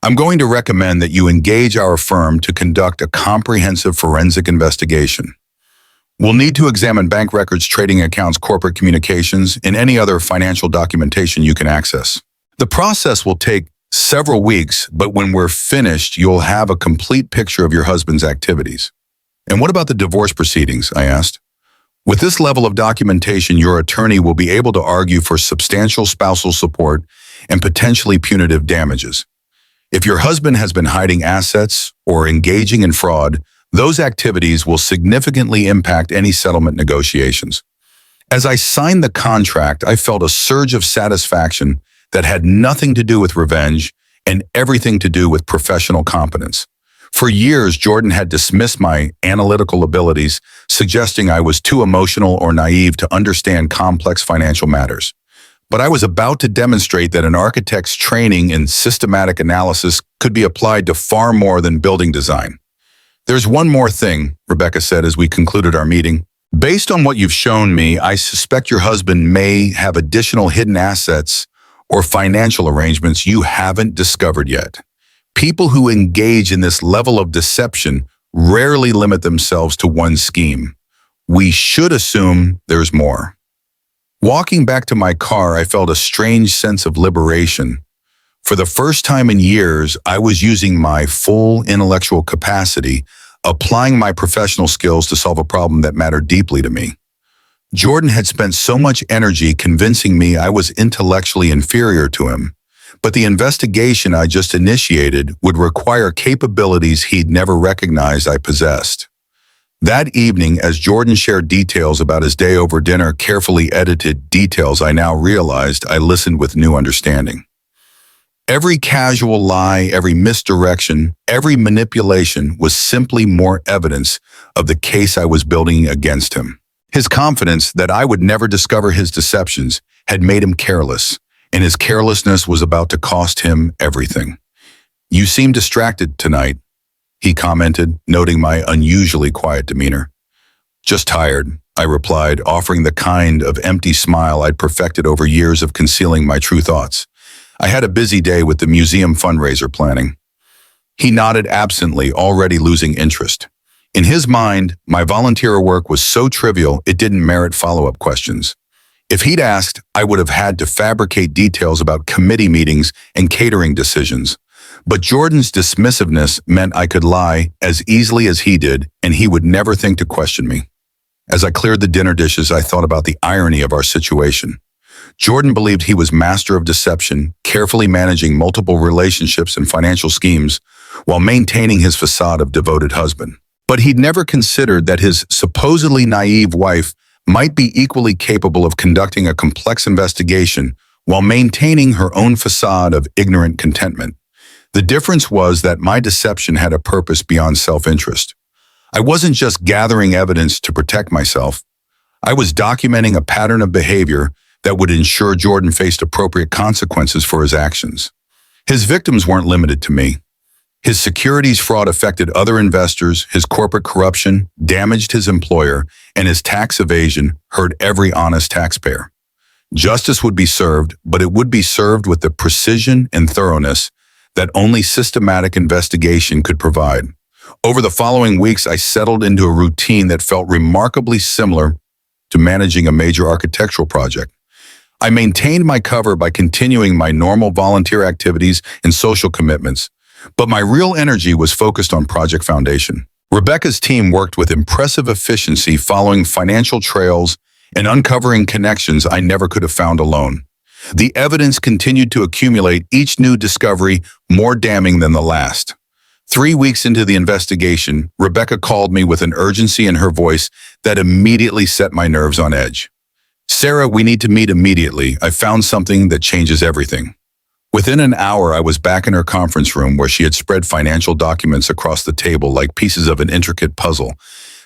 "I'm going to recommend that you engage our firm to conduct a comprehensive forensic investigation. We'll need to examine bank records, trading accounts, corporate communications, and any other financial documentation you can access. The process will take several weeks, but when we're finished, you'll have a complete picture of your husband's activities." "And what about the divorce proceedings?" I asked. "With this level of documentation, your attorney will be able to argue for substantial spousal support and potentially punitive damages. If your husband has been hiding assets or engaging in fraud, those activities will significantly impact any settlement negotiations." As I signed the contract, I felt a surge of satisfaction that had nothing to do with revenge and everything to do with professional competence. For years, Jordan had dismissed my analytical abilities, suggesting I was too emotional or naive to understand complex financial matters. But I was about to demonstrate that an architect's training in systematic analysis could be applied to far more than building design. There's one more thing, Rebecca said as we concluded our meeting. Based on what you've shown me, I suspect your husband may have additional hidden assets or financial arrangements you haven't discovered yet. People who engage in this level of deception rarely limit themselves to one scheme. We should assume there's more. Walking back to my car, I felt a strange sense of liberation. For the first time in years, I was using my full intellectual capacity, applying my professional skills to solve a problem that mattered deeply to me. Jordan had spent so much energy convincing me I was intellectually inferior to him, but the investigation I just initiated would require capabilities he'd never recognized I possessed. That evening, as Jordan shared details about his day over dinner, carefully edited details I now realized, I listened with new understanding. Every casual lie, every misdirection, every manipulation was simply more evidence of the case I was building against him. His confidence that I would never discover his deceptions had made him careless, and his carelessness was about to cost him everything. "You seem distracted tonight," he commented, noting my unusually quiet demeanor. "Just tired," I replied, offering the kind of empty smile I'd perfected over years of concealing my true thoughts. "I had a busy day with the museum fundraiser planning." He nodded absently, already losing interest. In his mind, my volunteer work was so trivial it didn't merit follow-up questions. If he'd asked, I would have had to fabricate details about committee meetings and catering decisions. But Jordan's dismissiveness meant I could lie as easily as he did, and he would never think to question me. As I cleared the dinner dishes, I thought about the irony of our situation. Jordan believed he was master of deception, carefully managing multiple relationships and financial schemes while maintaining his facade of devoted husband. But he'd never considered that his supposedly naive wife might be equally capable of conducting a complex investigation while maintaining her own facade of ignorant contentment. The difference was that my deception had a purpose beyond self-interest. I wasn't just gathering evidence to protect myself. I was documenting a pattern of behavior that would ensure Jordan faced appropriate consequences for his actions. His victims weren't limited to me. His securities fraud affected other investors, his corporate corruption damaged his employer, and his tax evasion hurt every honest taxpayer. Justice would be served, but it would be served with the precision and thoroughness that only systematic investigation could provide. Over the following weeks, I settled into a routine that felt remarkably similar to managing a major architectural project. I maintained my cover by continuing my normal volunteer activities and social commitments, but my real energy was focused on Project Foundation. Rebecca's team worked with impressive efficiency, following financial trails and uncovering connections I never could have found alone. The evidence continued to accumulate, each new discovery more damning than the last. 3 weeks into the investigation, Rebecca called me with an urgency in her voice that immediately set my nerves on edge. "Sarah, we need to meet immediately. I found something that changes everything." Within an hour, I was back in her conference room where she had spread financial documents across the table like pieces of an intricate puzzle.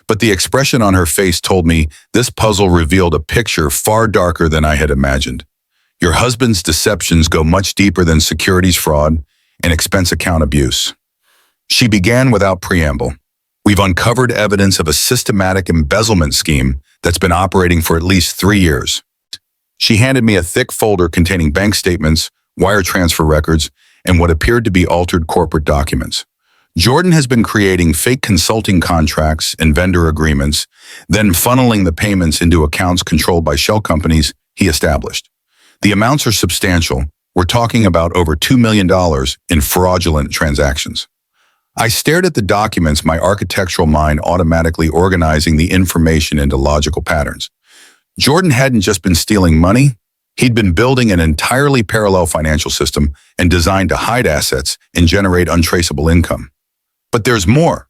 But the expression on her face told me this puzzle revealed a picture far darker than I had imagined. "Your husband's deceptions go much deeper than securities fraud and expense account abuse." She began without preamble. "We've uncovered evidence of a systematic embezzlement scheme that's been operating for at least 3 years. She handed me a thick folder containing bank statements, wire transfer records, and what appeared to be altered corporate documents. Jordan has been creating fake consulting contracts and vendor agreements, then funneling the payments into accounts controlled by shell companies he established. The amounts are substantial. We're talking about over $2 million in fraudulent transactions. I stared at the documents, my architectural mind automatically organizing the information into logical patterns. Jordan hadn't just been stealing money. He'd been building an entirely parallel financial system and designed to hide assets and generate untraceable income. But there's more.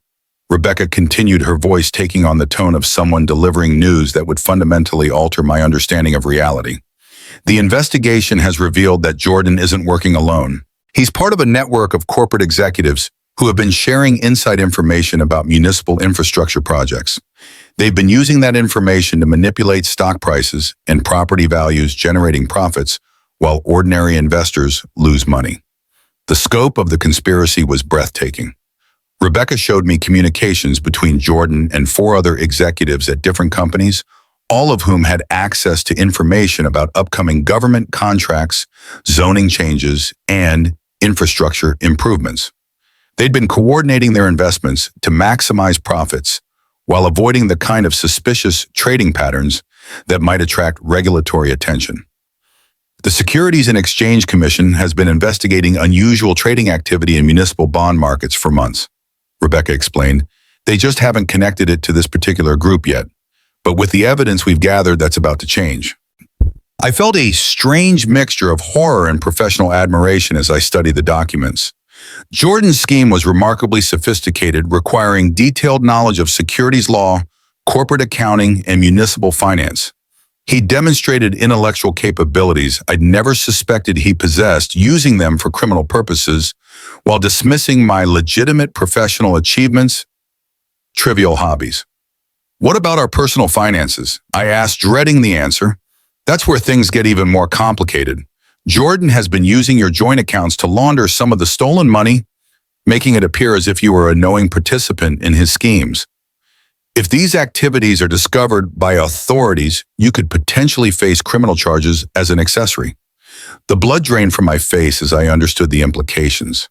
Rebecca continued, her voice taking on the tone of someone delivering news that would fundamentally alter my understanding of reality. The investigation has revealed that Jordan isn't working alone. He's part of a network of corporate executives who have been sharing inside information about municipal infrastructure projects. They've been using that information to manipulate stock prices and property values, generating profits while ordinary investors lose money. The scope of the conspiracy was breathtaking. Rebecca showed me communications between Jordan and four other executives at different companies, all of whom had access to information about upcoming government contracts, zoning changes, and infrastructure improvements. They'd been coordinating their investments to maximize profits while avoiding the kind of suspicious trading patterns that might attract regulatory attention. The Securities and Exchange Commission has been investigating unusual trading activity in municipal bond markets for months, Rebecca explained. They just haven't connected it to this particular group yet. But with the evidence we've gathered, that's about to change. I felt a strange mixture of horror and professional admiration as I studied the documents. Jordan's scheme was remarkably sophisticated, requiring detailed knowledge of securities law, corporate accounting, and municipal finance. He demonstrated intellectual capabilities I'd never suspected he possessed, using them for criminal purposes, while dismissing my legitimate professional achievements, trivial hobbies. What about our personal finances? I asked, dreading the answer. That's where things get even more complicated. Jordan has been using your joint accounts to launder some of the stolen money, making it appear as if you were a knowing participant in his schemes. If these activities are discovered by authorities, you could potentially face criminal charges as an accessory. The blood drained from my face as I understood the implications.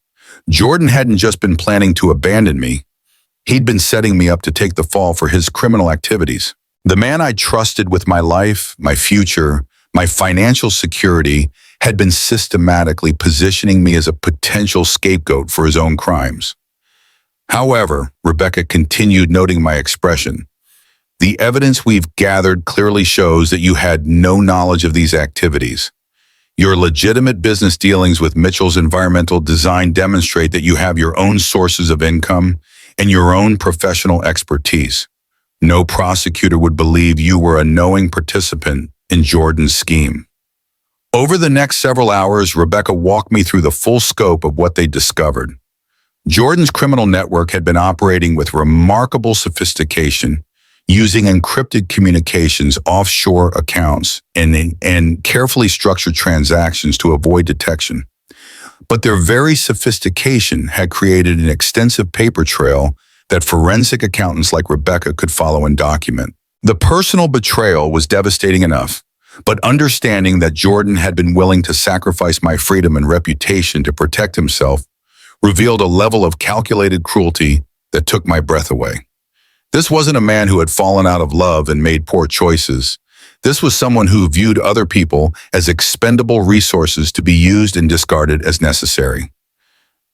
Jordan hadn't just been planning to abandon me. He'd been setting me up to take the fall for his criminal activities. The man I trusted with my life, my future, my financial security had been systematically positioning me as a potential scapegoat for his own crimes. However, Rebecca continued, noting my expression. The evidence we've gathered clearly shows that you had no knowledge of these activities. Your legitimate business dealings with Mitchell's Environmental Design demonstrate that you have your own sources of income and your own professional expertise. No prosecutor would believe you were a knowing participant in Jordan's scheme. Over the next several hours, Rebecca walked me through the full scope of what they discovered. Jordan's criminal network had been operating with remarkable sophistication, using encrypted communications, offshore accounts, and carefully structured transactions to avoid detection. But their very sophistication had created an extensive paper trail that forensic accountants like Rebecca could follow and document. The personal betrayal was devastating enough, but understanding that Jordan had been willing to sacrifice my freedom and reputation to protect himself revealed a level of calculated cruelty that took my breath away. This wasn't a man who had fallen out of love and made poor choices. This was someone who viewed other people as expendable resources to be used and discarded as necessary.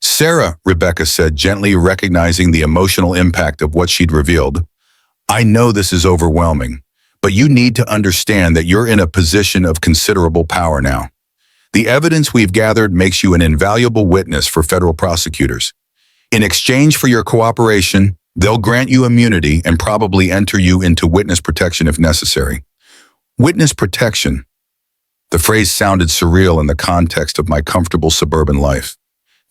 Sarah, Rebecca said, gently recognizing the emotional impact of what she'd revealed. I know this is overwhelming, but you need to understand that you're in a position of considerable power now. The evidence we've gathered makes you an invaluable witness for federal prosecutors. In exchange for your cooperation, they'll grant you immunity and probably enter you into witness protection if necessary. Witness protection. The phrase sounded surreal in the context of my comfortable suburban life.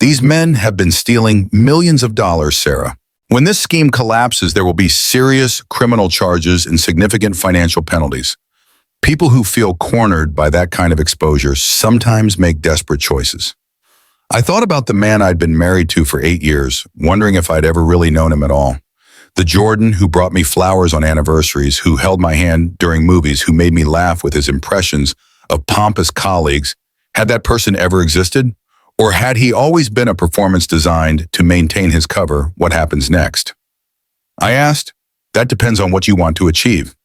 These men have been stealing millions of dollars, Sarah. When this scheme collapses, there will be serious criminal charges and significant financial penalties. People who feel cornered by that kind of exposure sometimes make desperate choices. I thought about the man I'd been married to for 8 years, wondering if I'd ever really known him at all. The Jordan who brought me flowers on anniversaries, who held my hand during movies, who made me laugh with his impressions of pompous colleagues. Had that person ever existed? Or had he always been a performance designed to maintain his cover? What happens next? I asked. That depends on what you want to achieve.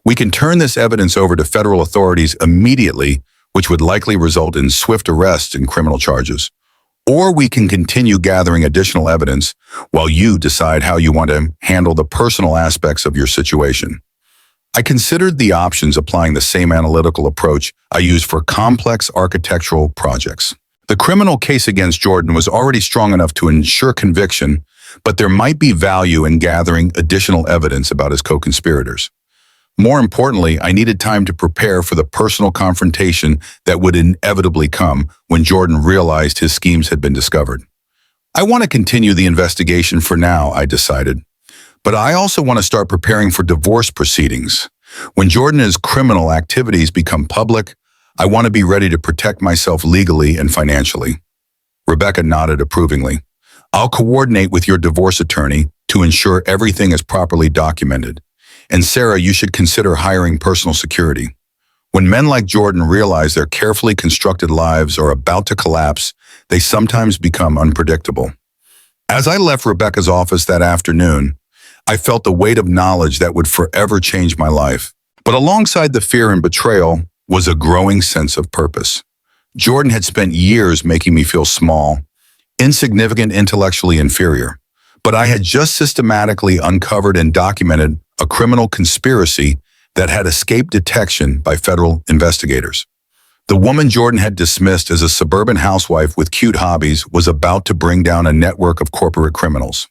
We can turn this evidence over to federal authorities immediately, which would likely result in swift arrests and criminal charges. Or we can continue gathering additional evidence while you decide how you want to handle the personal aspects of your situation. I considered the options, applying the same analytical approach I use for complex architectural projects. The criminal case against Jordan was already strong enough to ensure conviction, but there might be value in gathering additional evidence about his co-conspirators. More importantly, I needed time to prepare for the personal confrontation that would inevitably come when Jordan realized his schemes had been discovered. I want to continue the investigation for now, I decided. But I also want to start preparing for divorce proceedings. When Jordan's criminal activities become public, I want to be ready to protect myself legally and financially. Rebecca nodded approvingly. I'll coordinate with your divorce attorney to ensure everything is properly documented. And Sarah, you should consider hiring personal security. When men like Jordan realize their carefully constructed lives are about to collapse, they sometimes become unpredictable. As I left Rebecca's office that afternoon, I felt the weight of knowledge that would forever change my life. But alongside the fear and betrayal was a growing sense of purpose. Jordan had spent years making me feel small, insignificant, intellectually inferior. But I had just systematically uncovered and documented a criminal conspiracy that had escaped detection by federal investigators. The woman Jordan had dismissed as a suburban housewife with cute hobbies was about to bring down a network of corporate criminals.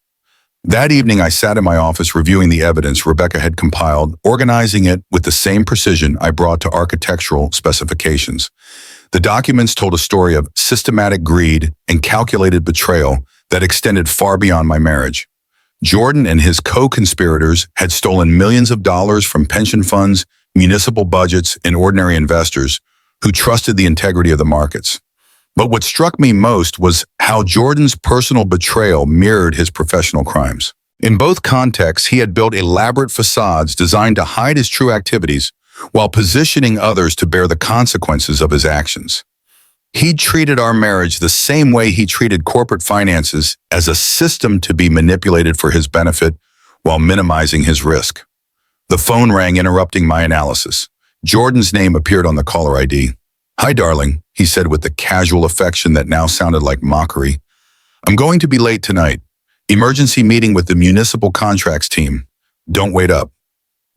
That evening, I sat in my office reviewing the evidence Rebecca had compiled, organizing it with the same precision I brought to architectural specifications. The documents told a story of systematic greed and calculated betrayal that extended far beyond my marriage. Jordan and his co-conspirators had stolen millions of dollars from pension funds, municipal budgets, and ordinary investors who trusted the integrity of the markets. But what struck me most was how Jordan's personal betrayal mirrored his professional crimes. In both contexts, he had built elaborate facades designed to hide his true activities while positioning others to bear the consequences of his actions. He treated our marriage the same way he treated corporate finances, as a system to be manipulated for his benefit while minimizing his risk. The phone rang, interrupting my analysis. Jordan's name appeared on the caller ID. "Hi, darling," he said with the casual affection that now sounded like mockery. "I'm going to be late tonight. Emergency meeting with the municipal contracts team. Don't wait up."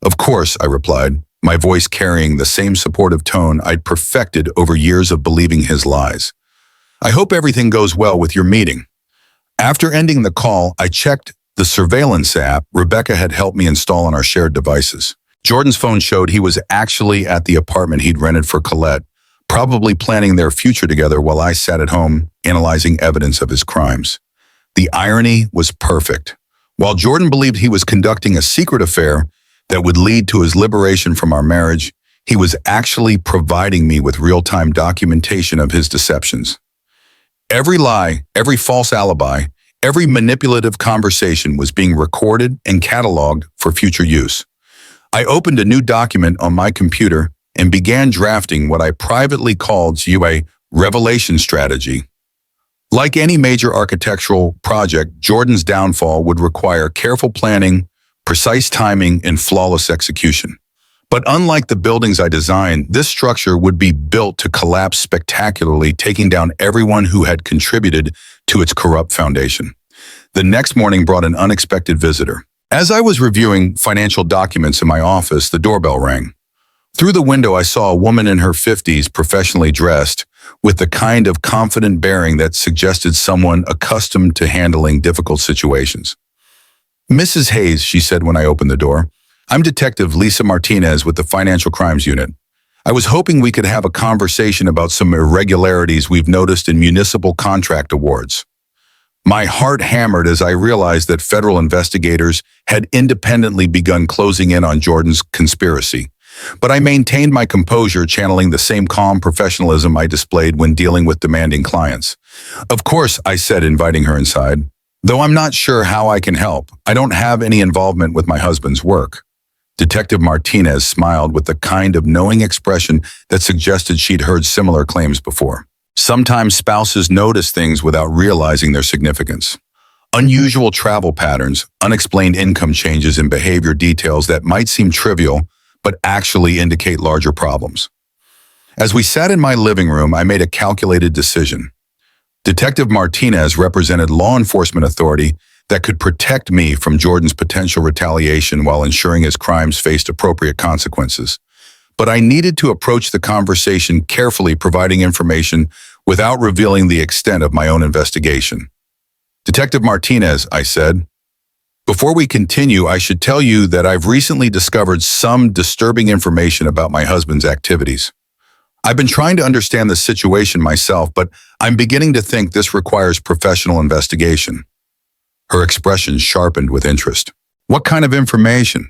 "Of course," I replied, my voice carrying the same supportive tone I'd perfected over years of believing his lies. "I hope everything goes well with your meeting." After ending the call, I checked the surveillance app Rebecca had helped me install on our shared devices. Jordan's phone showed he was actually at the apartment he'd rented for Colette, probably planning their future together while I sat at home analyzing evidence of his crimes. The irony was perfect. While Jordan believed he was conducting a secret affair that would lead to his liberation from our marriage, he was actually providing me with real-time documentation of his deceptions. Every lie, every false alibi, every manipulative conversation was being recorded and cataloged for future use. I opened a new document on my computer and began drafting what I privately called a revelation strategy. Like any major architectural project, Jordan's downfall would require careful planning, precise timing, and flawless execution. But unlike the buildings I designed, this structure would be built to collapse spectacularly, taking down everyone who had contributed to its corrupt foundation. The next morning brought an unexpected visitor. As I was reviewing financial documents in my office, the doorbell rang. Through the window, I saw a woman in her 50s, professionally dressed, with the kind of confident bearing that suggested someone accustomed to handling difficult situations. "Mrs. Hayes," she said when I opened the door, "I'm Detective Lisa Martinez with the Financial Crimes Unit. I was hoping we could have a conversation about some irregularities we've noticed in municipal contract awards." My heart hammered as I realized that federal investigators had independently begun closing in on Jordan's conspiracy. But I maintained my composure, channeling the same calm professionalism I displayed when dealing with demanding clients. "Of course," I said, inviting her inside. "Though I'm not sure how I can help. I don't have any involvement with my husband's work." Detective Martinez smiled with the kind of knowing expression that suggested she'd heard similar claims before. Sometimes spouses notice things without realizing their significance. Unusual travel patterns, unexplained income changes, and behavior details that might seem trivial but actually indicate larger problems. As we sat in my living room, I made a calculated decision. Detective Martinez represented law enforcement authority that could protect me from Jordan's potential retaliation while ensuring his crimes faced appropriate consequences. But I needed to approach the conversation carefully, providing information without revealing the extent of my own investigation. "Detective Martinez," I said, "before we continue, I should tell you that I've recently discovered some disturbing information about my husband's activities. I've been trying to understand the situation myself, but I'm beginning to think this requires professional investigation." Her expression sharpened with interest. "What kind of information?"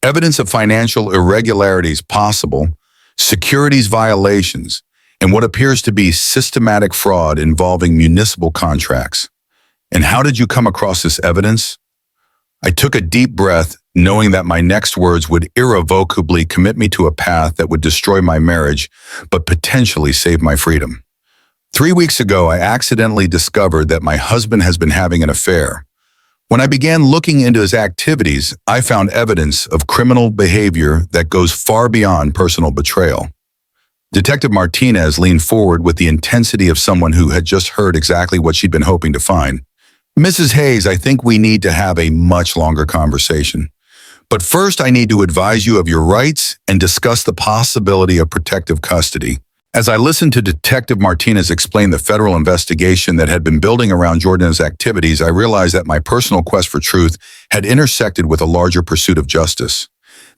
"Evidence of financial irregularities possible, securities violations, and what appears to be systematic fraud involving municipal contracts. And how did you come across this evidence? I took a deep breath, knowing that my next words would irrevocably commit me to a path that would destroy my marriage, but potentially save my freedom. 3 weeks ago, I accidentally discovered that my husband has been having an affair. When I began looking into his activities, I found evidence of criminal behavior that goes far beyond personal betrayal. Detective Martinez leaned forward with the intensity of someone who had just heard exactly what she'd been hoping to find. Mrs. Hayes, I think we need to have a much longer conversation. But first, I need to advise you of your rights and discuss the possibility of protective custody. As I listened to Detective Martinez explain the federal investigation that had been building around Jordan's activities, I realized that my personal quest for truth had intersected with a larger pursuit of justice.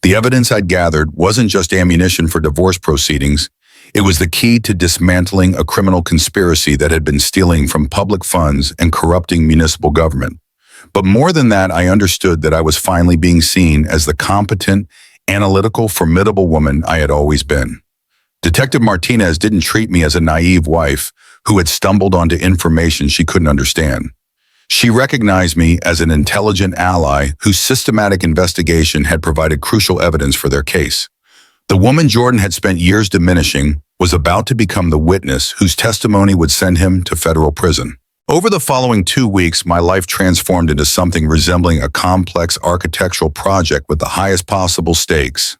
The evidence I'd gathered wasn't just ammunition for divorce proceedings. It was the key to dismantling a criminal conspiracy that had been stealing from public funds and corrupting municipal government. But more than that, I understood that I was finally being seen as the competent, analytical, formidable woman I had always been. Detective Martinez didn't treat me as a naive wife who had stumbled onto information she couldn't understand. She recognized me as an intelligent ally whose systematic investigation had provided crucial evidence for their case. The woman Jordan had spent years diminishing was about to become the witness whose testimony would send him to federal prison. Over the following 2 weeks, my life transformed into something resembling a complex architectural project with the highest possible stakes.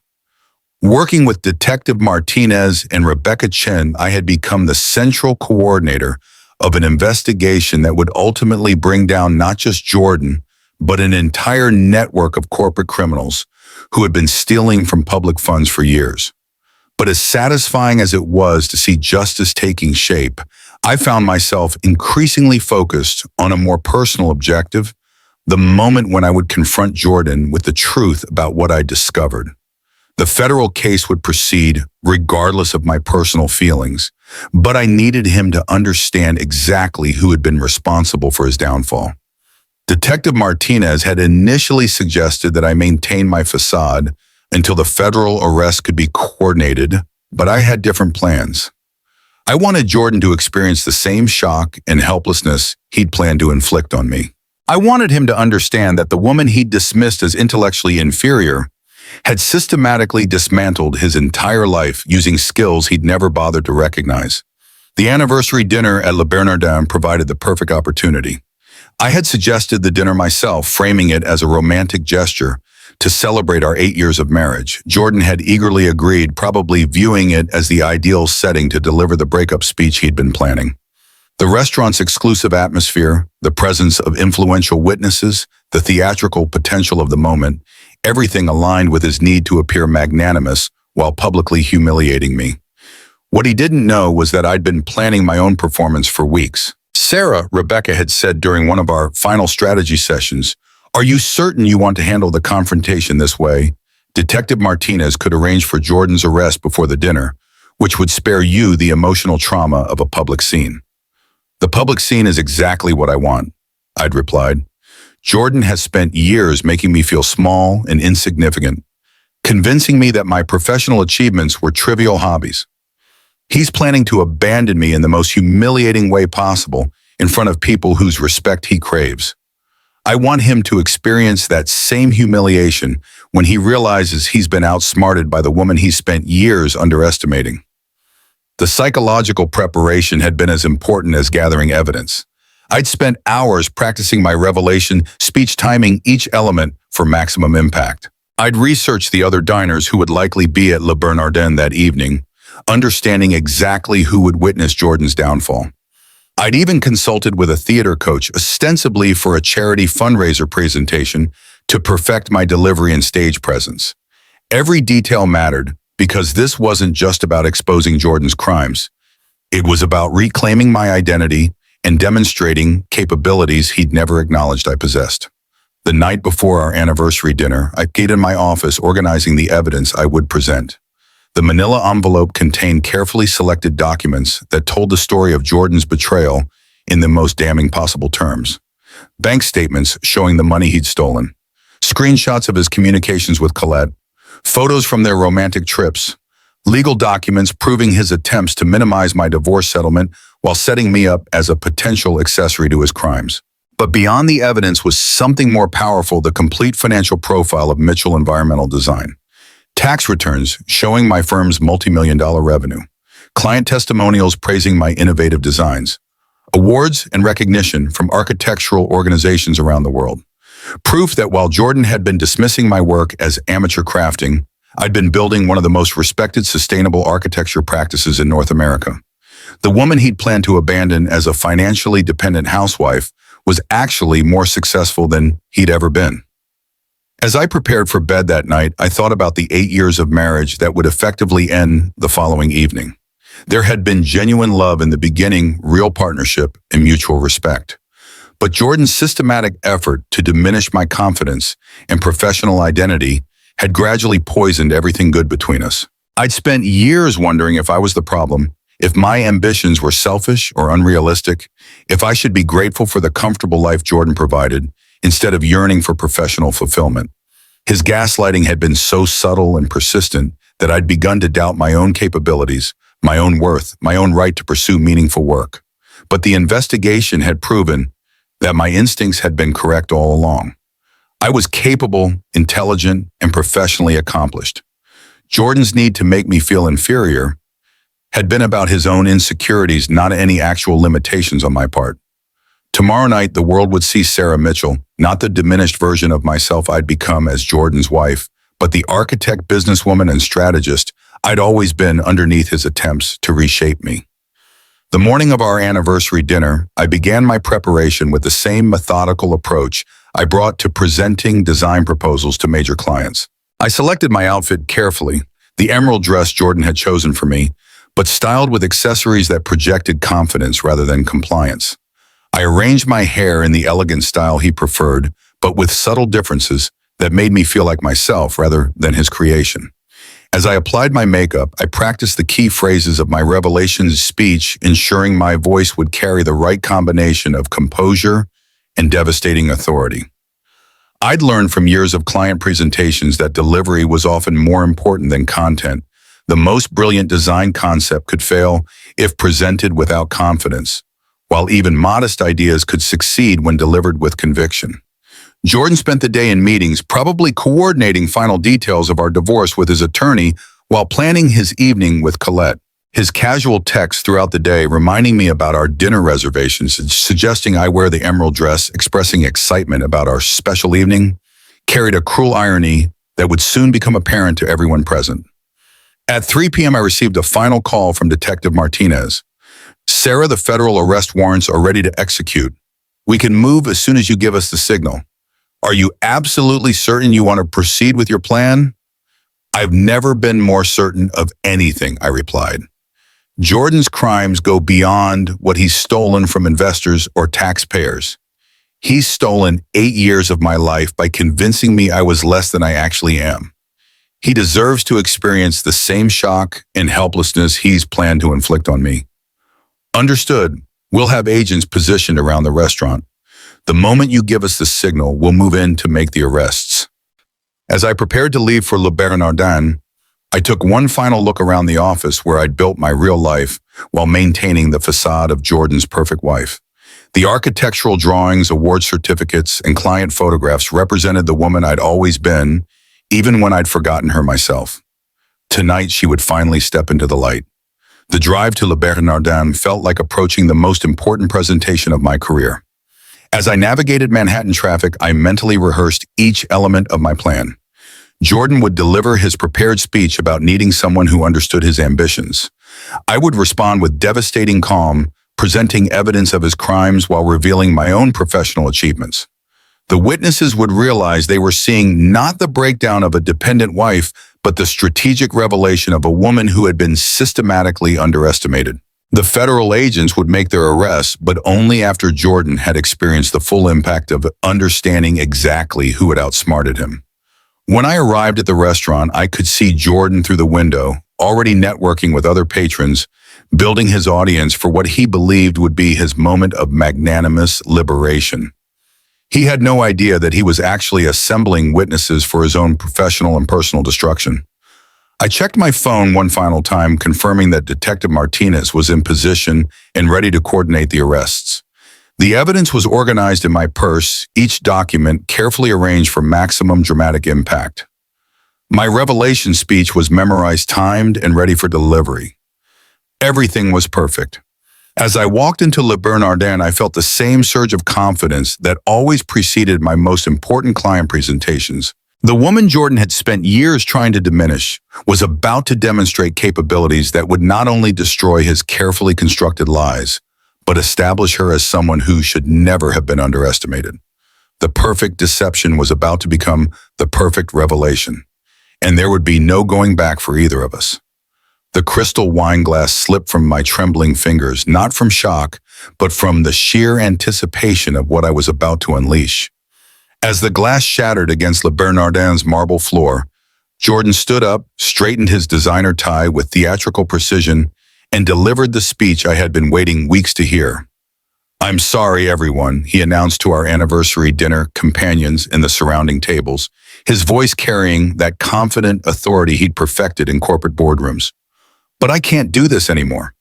Working with Detective Martinez and Rebecca Chen, I had become the central coordinator of an investigation that would ultimately bring down not just Jordan, but an entire network of corporate criminals who had been stealing from public funds for years. But as satisfying as it was to see justice taking shape, I found myself increasingly focused on a more personal objective, the moment when I would confront Jordan with the truth about what I'd discovered. The federal case would proceed regardless of my personal feelings, but I needed him to understand exactly who had been responsible for his downfall. Detective Martinez had initially suggested that I maintain my facade until the federal arrest could be coordinated, but I had different plans. I wanted Jordan to experience the same shock and helplessness he'd planned to inflict on me. I wanted him to understand that the woman he'd dismissed as intellectually inferior had systematically dismantled his entire life using skills he'd never bothered to recognize. The anniversary dinner at Le Bernardin provided the perfect opportunity. I had suggested the dinner myself, framing it as a romantic gesture to celebrate our 8 years of marriage. Jordan had eagerly agreed, probably viewing it as the ideal setting to deliver the breakup speech he'd been planning. The restaurant's exclusive atmosphere, the presence of influential witnesses, the theatrical potential of the moment, everything aligned with his need to appear magnanimous while publicly humiliating me. What he didn't know was that I'd been planning my own performance for weeks. Sarah, Rebecca had said during one of our final strategy sessions, "Are you certain you want to handle the confrontation this way? Detective Martinez could arrange for Jordan's arrest before the dinner, which would spare you the emotional trauma of a public scene." "The public scene is exactly what I want," I'd replied. "Jordan has spent years making me feel small and insignificant, convincing me that my professional achievements were trivial hobbies. He's planning to abandon me in the most humiliating way possible in front of people whose respect he craves. I want him to experience that same humiliation when he realizes he's been outsmarted by the woman he spent years underestimating." The psychological preparation had been as important as gathering evidence. I'd spent hours practicing my revelation speech, timing each element for maximum impact. I'd researched the other diners who would likely be at Le Bernardin that evening, understanding exactly who would witness Jordan's downfall. I'd even consulted with a theater coach, ostensibly for a charity fundraiser presentation, to perfect my delivery and stage presence. Every detail mattered because this wasn't just about exposing Jordan's crimes. It was about reclaiming my identity and demonstrating capabilities he'd never acknowledged I possessed. The night before our anniversary dinner, I stayed in my office organizing the evidence I would present. The manila envelope contained carefully selected documents that told the story of Jordan's betrayal in the most damning possible terms. Bank statements showing the money he'd stolen, screenshots of his communications with Colette, photos from their romantic trips, legal documents proving his attempts to minimize my divorce settlement while setting me up as a potential accessory to his crimes. But beyond the evidence was something more powerful: the complete financial profile of Mitchell Environmental Design. Tax returns showing my firm's multi-million-dollar revenue. Client testimonials praising my innovative designs. Awards and recognition from architectural organizations around the world. Proof that while Jordan had been dismissing my work as amateur crafting, I'd been building one of the most respected sustainable architecture practices in North America. The woman he'd planned to abandon as a financially dependent housewife was actually more successful than he'd ever been. As I prepared for bed that night, I thought about the 8 years of marriage that would effectively end the following evening. There had been genuine love in the beginning, real partnership, and mutual respect. But Jordan's systematic effort to diminish my confidence and professional identity had gradually poisoned everything good between us. I'd spent years wondering if I was the problem, if my ambitions were selfish or unrealistic, if I should be grateful for the comfortable life Jordan provided instead of yearning for professional fulfillment. His gaslighting had been so subtle and persistent that I'd begun to doubt my own capabilities, my own worth, my own right to pursue meaningful work. But the investigation had proven that my instincts had been correct all along. I was capable, intelligent, and professionally accomplished. Jordan's need to make me feel inferior had been about his own insecurities, not any actual limitations on my part. Tomorrow night, the world would see Sarah Mitchell, not the diminished version of myself I'd become as Jordan's wife, but the architect, businesswoman, and strategist I'd always been underneath his attempts to reshape me. The morning of our anniversary dinner, I began my preparation with the same methodical approach I brought to presenting design proposals to major clients. I selected my outfit carefully, the emerald dress Jordan had chosen for me, but styled with accessories that projected confidence rather than compliance. I arranged my hair in the elegant style he preferred, but with subtle differences that made me feel like myself rather than his creation. As I applied my makeup, I practiced the key phrases of my revelations speech, ensuring my voice would carry the right combination of composure and devastating authority. I'd learned from years of client presentations that delivery was often more important than content. The most brilliant design concept could fail if presented without confidence, while even modest ideas could succeed when delivered with conviction. Jordan spent the day in meetings, probably coordinating final details of our divorce with his attorney while planning his evening with Colette. His casual texts throughout the day reminding me about our dinner reservations, suggesting I wear the emerald dress, expressing excitement about our special evening, carried a cruel irony that would soon become apparent to everyone present. At 3 p.m., I received a final call from Detective Martinez. "Sarah, the federal arrest warrants are ready to execute. We can move as soon as you give us the signal. Are you absolutely certain you want to proceed with your plan?" "I've never been more certain of anything," I replied. Jordan's crimes go beyond what he's stolen from investors or taxpayers. He's stolen 8 years of my life by convincing me I was less than I actually am. He deserves to experience the same shock and helplessness he's planned to inflict on me. "Understood. We'll have agents positioned around the restaurant. The moment you give us the signal, we'll move in to make the arrests." As I prepared to leave for Le Bernardin, I took one final look around the office where I'd built my real life while maintaining the facade of Jordan's perfect wife. The architectural drawings, award certificates, and client photographs represented the woman I'd always been, even when I'd forgotten her myself. Tonight, she would finally step into the light. The drive to Le Bernardin felt like approaching the most important presentation of my career. As I navigated Manhattan traffic, I mentally rehearsed each element of my plan. Jordan would deliver his prepared speech about needing someone who understood his ambitions. I would respond with devastating calm, presenting evidence of his crimes while revealing my own professional achievements. The witnesses would realize they were seeing not the breakdown of a dependent wife, but the strategic revelation of a woman who had been systematically underestimated. The federal agents would make their arrests, but only after Jordan had experienced the full impact of understanding exactly who had outsmarted him. When I arrived at the restaurant, I could see Jordan through the window, already networking with other patrons, building his audience for what he believed would be his moment of magnanimous liberation. He had no idea that he was actually assembling witnesses for his own professional and personal destruction. I checked my phone one final time, confirming that Detective Martinez was in position and ready to coordinate the arrests. The evidence was organized in my purse, each document carefully arranged for maximum dramatic impact. My revelation speech was memorized, timed, and ready for delivery. Everything was perfect. As I walked into Le Bernardin, I felt the same surge of confidence that always preceded my most important client presentations. The woman Jordan had spent years trying to diminish was about to demonstrate capabilities that would not only destroy his carefully constructed lies, but establish her as someone who should never have been underestimated. The perfect deception was about to become the perfect revelation, and there would be no going back for either of us. The crystal wine glass slipped from my trembling fingers, not from shock, but from the sheer anticipation of what I was about to unleash. As the glass shattered against Le Bernardin's marble floor, Jordan stood up, straightened his designer tie with theatrical precision, and delivered the speech I had been waiting weeks to hear. "I'm sorry, everyone," he announced to our anniversary dinner companions in the surrounding tables, his voice carrying that confident authority he'd perfected in corporate boardrooms. "But I can't do this anymore.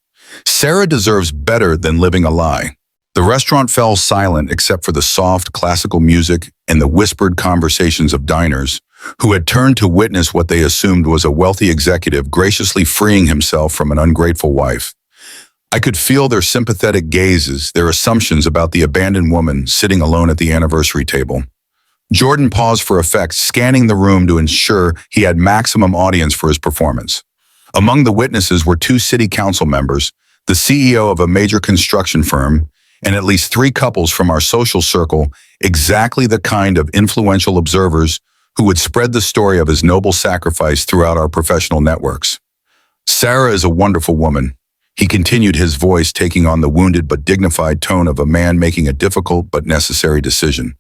Sarah deserves better than living a lie." The restaurant fell silent except for the soft, classical music and the whispered conversations of diners who had turned to witness what they assumed was a wealthy executive graciously freeing himself from an ungrateful wife. I could feel their sympathetic gazes, their assumptions about the abandoned woman sitting alone at the anniversary table. Jordan paused for effect, scanning the room to ensure he had maximum audience for his performance. Among the witnesses were 2 city council members, the CEO of a major construction firm, and at least 3 couples from our social circle, exactly the kind of influential observers who would spread the story of his noble sacrifice throughout our professional networks. "Sarah is a wonderful woman," he continued, his voice taking on the wounded but dignified tone of a man making a difficult but necessary decision.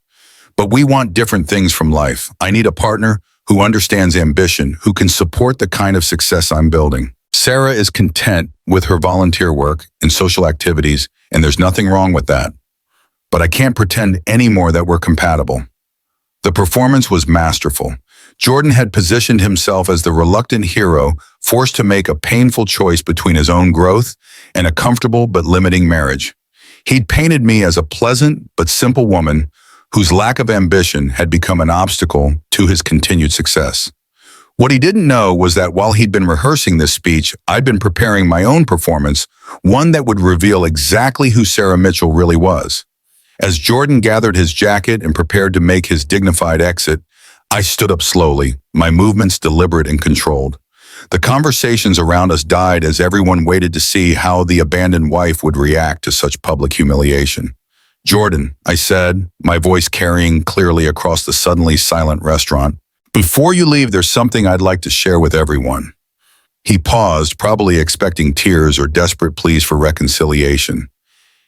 "But we want different things from life. I need a partner who understands ambition, who can support the kind of success I'm building. Sarah is content with her volunteer work and social activities, and there's nothing wrong with that. But I can't pretend anymore that we're compatible." The performance was masterful. Jordan had positioned himself as the reluctant hero, forced to make a painful choice between his own growth and a comfortable but limiting marriage. He'd painted me as a pleasant but simple woman whose lack of ambition had become an obstacle to his continued success. What he didn't know was that while he'd been rehearsing this speech, I'd been preparing my own performance, one that would reveal exactly who Sarah Mitchell really was. As Jordan gathered his jacket and prepared to make his dignified exit, I stood up slowly, my movements deliberate and controlled. The conversations around us died as everyone waited to see how the abandoned wife would react to such public humiliation. "Jordan," I said, my voice carrying clearly across the suddenly silent restaurant, "before you leave, there's something I'd like to share with everyone." He paused, probably expecting tears or desperate pleas for reconciliation.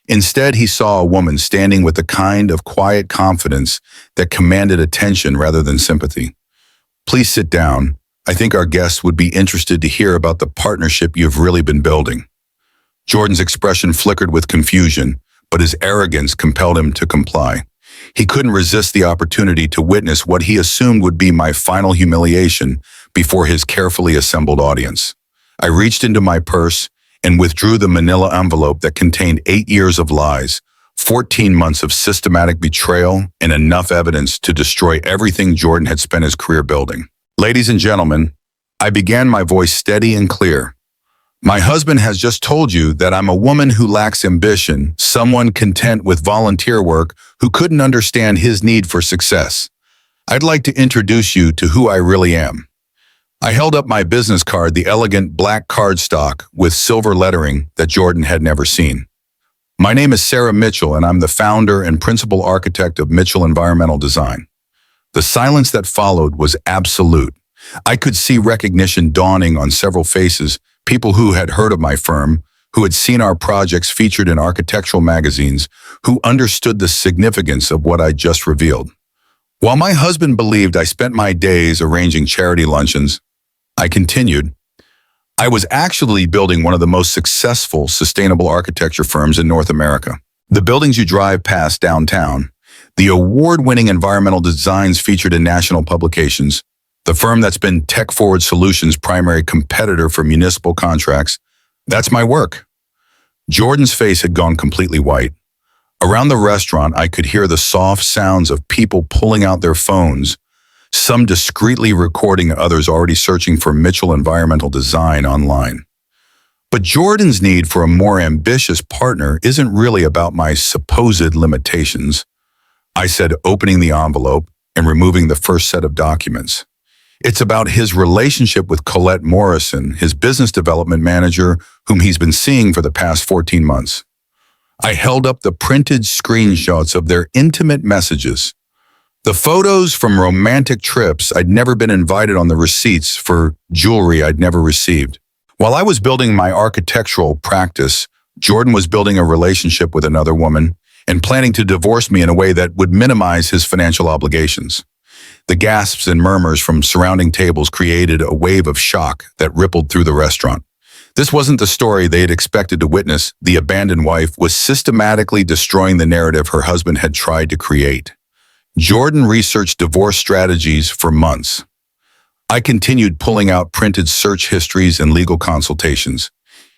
Instead, he saw a woman standing with the kind of quiet confidence that commanded attention rather than sympathy. "Please sit down. I think our guests would be interested to hear about the partnership you've really been building." Jordan's expression flickered with confusion, but his arrogance compelled him to comply. He couldn't resist the opportunity to witness what he assumed would be my final humiliation before his carefully assembled audience. I reached into my purse and withdrew the manila envelope that contained 8 years of lies, 14 months of systematic betrayal, and enough evidence to destroy everything Jordan had spent his career building. "Ladies and gentlemen," I began, my voice steady and clear, "my husband has just told you that I'm a woman who lacks ambition, someone content with volunteer work who couldn't understand his need for success. I'd like to introduce you to who I really am." I held up my business card, the elegant black cardstock with silver lettering that Jordan had never seen. "My name is Sarah Mitchell, and I'm the founder and principal architect of Mitchell Environmental Design." The silence that followed was absolute. I could see recognition dawning on several faces, people who had heard of my firm, who had seen our projects featured in architectural magazines, who understood the significance of what I just revealed. While my husband believed I spent my days arranging charity luncheons, I continued, I was actually building one of the most successful sustainable architecture firms in North America. The buildings you drive past downtown, the award-winning environmental designs featured in national publications, the firm that's been Tech Forward Solutions' primary competitor for municipal contracts, that's my work. Jordan's face had gone completely white. Around the restaurant, I could hear the soft sounds of people pulling out their phones, some discreetly recording, others already searching for Mitchell Environmental Design online. But Jordan's need for a more ambitious partner isn't really about my supposed limitations, I said, opening the envelope and removing the first set of documents. It's about his relationship with Colette Morrison, his business development manager, whom he's been seeing for the past 14 months. I held up the printed screenshots of their intimate messages. The photos from romantic trips I'd never been invited on, the receipts for jewelry I'd never received. While I was building my architectural practice, Jordan was building a relationship with another woman and planning to divorce me in a way that would minimize his financial obligations. The gasps and murmurs from surrounding tables created a wave of shock that rippled through the restaurant. This wasn't the story they had expected to witness. The abandoned wife was systematically destroying the narrative her husband had tried to create. Jordan researched divorce strategies for months. I continued pulling out printed search histories and legal consultations.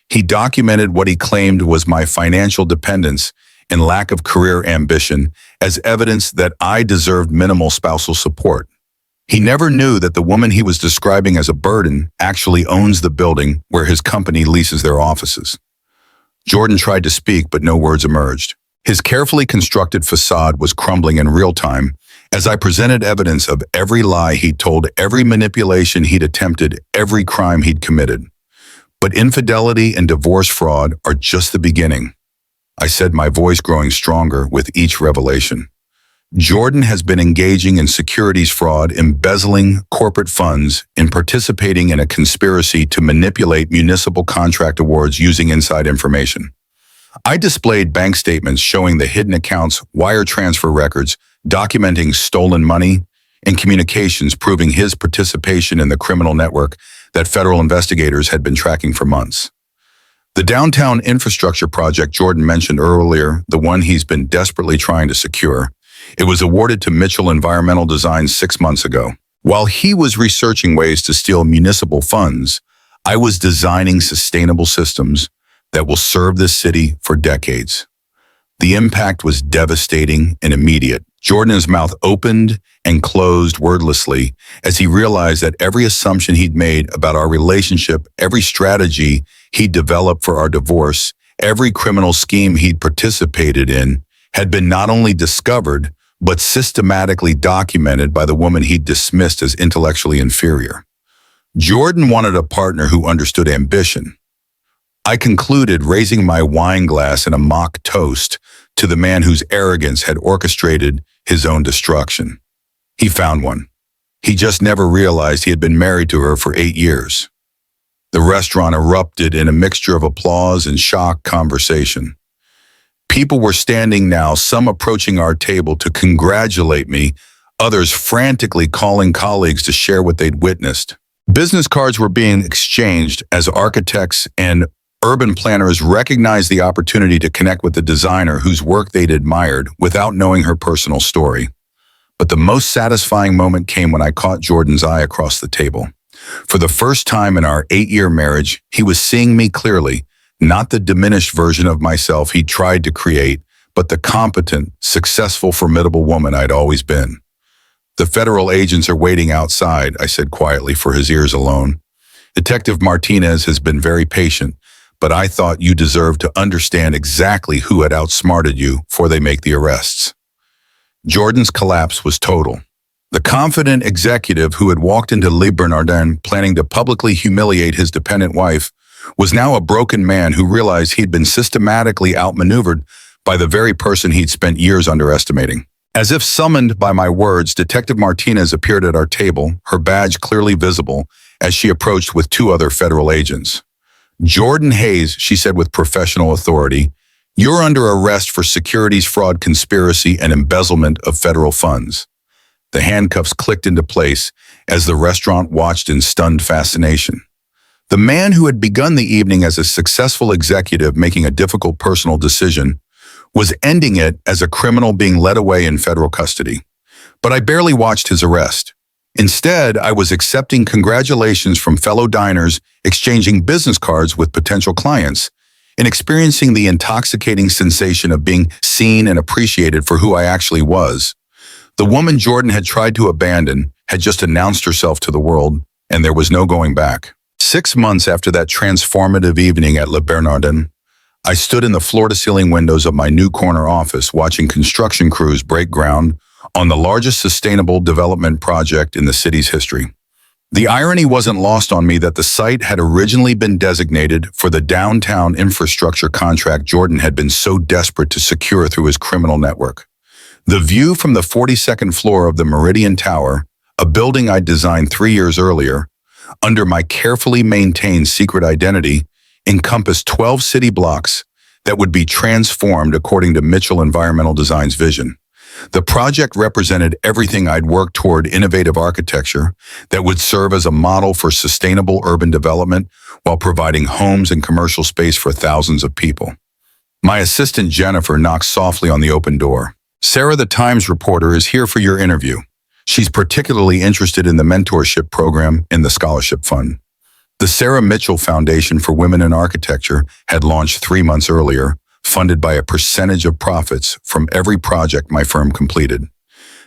He documented what he claimed was my financial dependence and lack of career ambition as evidence that I deserved minimal spousal support. He never knew that the woman he was describing as a burden actually owns the building where his company leases their offices. Jordan tried to speak, but no words emerged. His carefully constructed facade was crumbling in real time as I presented evidence of every lie he'd told, every manipulation he'd attempted, every crime he'd committed. But infidelity and divorce fraud are just the beginning, I said, my voice growing stronger with each revelation. Jordan has been engaging in securities fraud, embezzling corporate funds, and participating in a conspiracy to manipulate municipal contract awards using inside information. I displayed bank statements showing the hidden accounts, wire transfer records, documenting stolen money, and communications proving his participation in the criminal network that federal investigators had been tracking for months. The downtown infrastructure project Jordan mentioned earlier, the one he's been desperately trying to secure, it was awarded to Mitchell Environmental Design 6 months ago. While he was researching ways to steal municipal funds, I was designing sustainable systems that will serve this city for decades. The impact was devastating and immediate. Jordan's mouth opened and closed wordlessly as he realized that every assumption he'd made about our relationship, every strategy he'd developed for our divorce, every criminal scheme he'd participated in, had been not only discovered, but systematically documented by the woman he'd dismissed as intellectually inferior. Jordan wanted a partner who understood ambition. I concluded, raising my wine glass in a mock toast to the man whose arrogance had orchestrated his own destruction. He found one. He just never realized he had been married to her for 8 years. The restaurant erupted in a mixture of applause and shocked conversation. People were standing now, some approaching our table to congratulate me, others frantically calling colleagues to share what they'd witnessed. Business cards were being exchanged as architects and urban planners recognized the opportunity to connect with the designer whose work they'd admired without knowing her personal story. But the most satisfying moment came when I caught Jordan's eye across the table. For the first time in our 8-year marriage, he was seeing me clearly, not the diminished version of myself he'd tried to create, but the competent, successful, formidable woman I'd always been. The federal agents are waiting outside, I said quietly for his ears alone. Detective Martinez has been very patient, but I thought you deserved to understand exactly who had outsmarted you before they make the arrests. Jordan's collapse was total. The confident executive who had walked into Le Bernardin planning to publicly humiliate his dependent wife was now a broken man who realized he'd been systematically outmaneuvered by the very person he'd spent years underestimating. As if summoned by my words, Detective Martinez appeared at our table, her badge clearly visible, as she approached with 2 other federal agents. "Jordan Hayes," she said with professional authority, "you're under arrest for securities fraud, conspiracy, and embezzlement of federal funds." The handcuffs clicked into place as the restaurant watched in stunned fascination. The man who had begun the evening as a successful executive making a difficult personal decision was ending it as a criminal being led away in federal custody. But I barely watched his arrest. Instead, I was accepting congratulations from fellow diners, exchanging business cards with potential clients, in experiencing the intoxicating sensation of being seen and appreciated for who I actually was. The woman Jordan had tried to abandon had just announced herself to the world, and there was no going back. 6 months after that transformative evening at Le Bernardin, I stood in the floor-to-ceiling windows of my new corner office watching construction crews break ground on the largest sustainable development project in the city's history. The irony wasn't lost on me that the site had originally been designated for the downtown infrastructure contract Jordan had been so desperate to secure through his criminal network. The view from the 42nd floor of the Meridian Tower, a building I'd designed 3 years earlier, under my carefully maintained secret identity, encompassed 12 city blocks that would be transformed according to Mitchell Environmental Design's vision. The project represented everything I'd worked toward: innovative architecture that would serve as a model for sustainable urban development while providing homes and commercial space for thousands of people. My assistant Jennifer knocked softly on the open door. "Sarah, the Times reporter, is here for your interview. She's particularly interested in the mentorship program in the scholarship fund." The Sarah Mitchell Foundation for Women in Architecture had launched 3 months earlier, funded by a percentage of profits from every project my firm completed.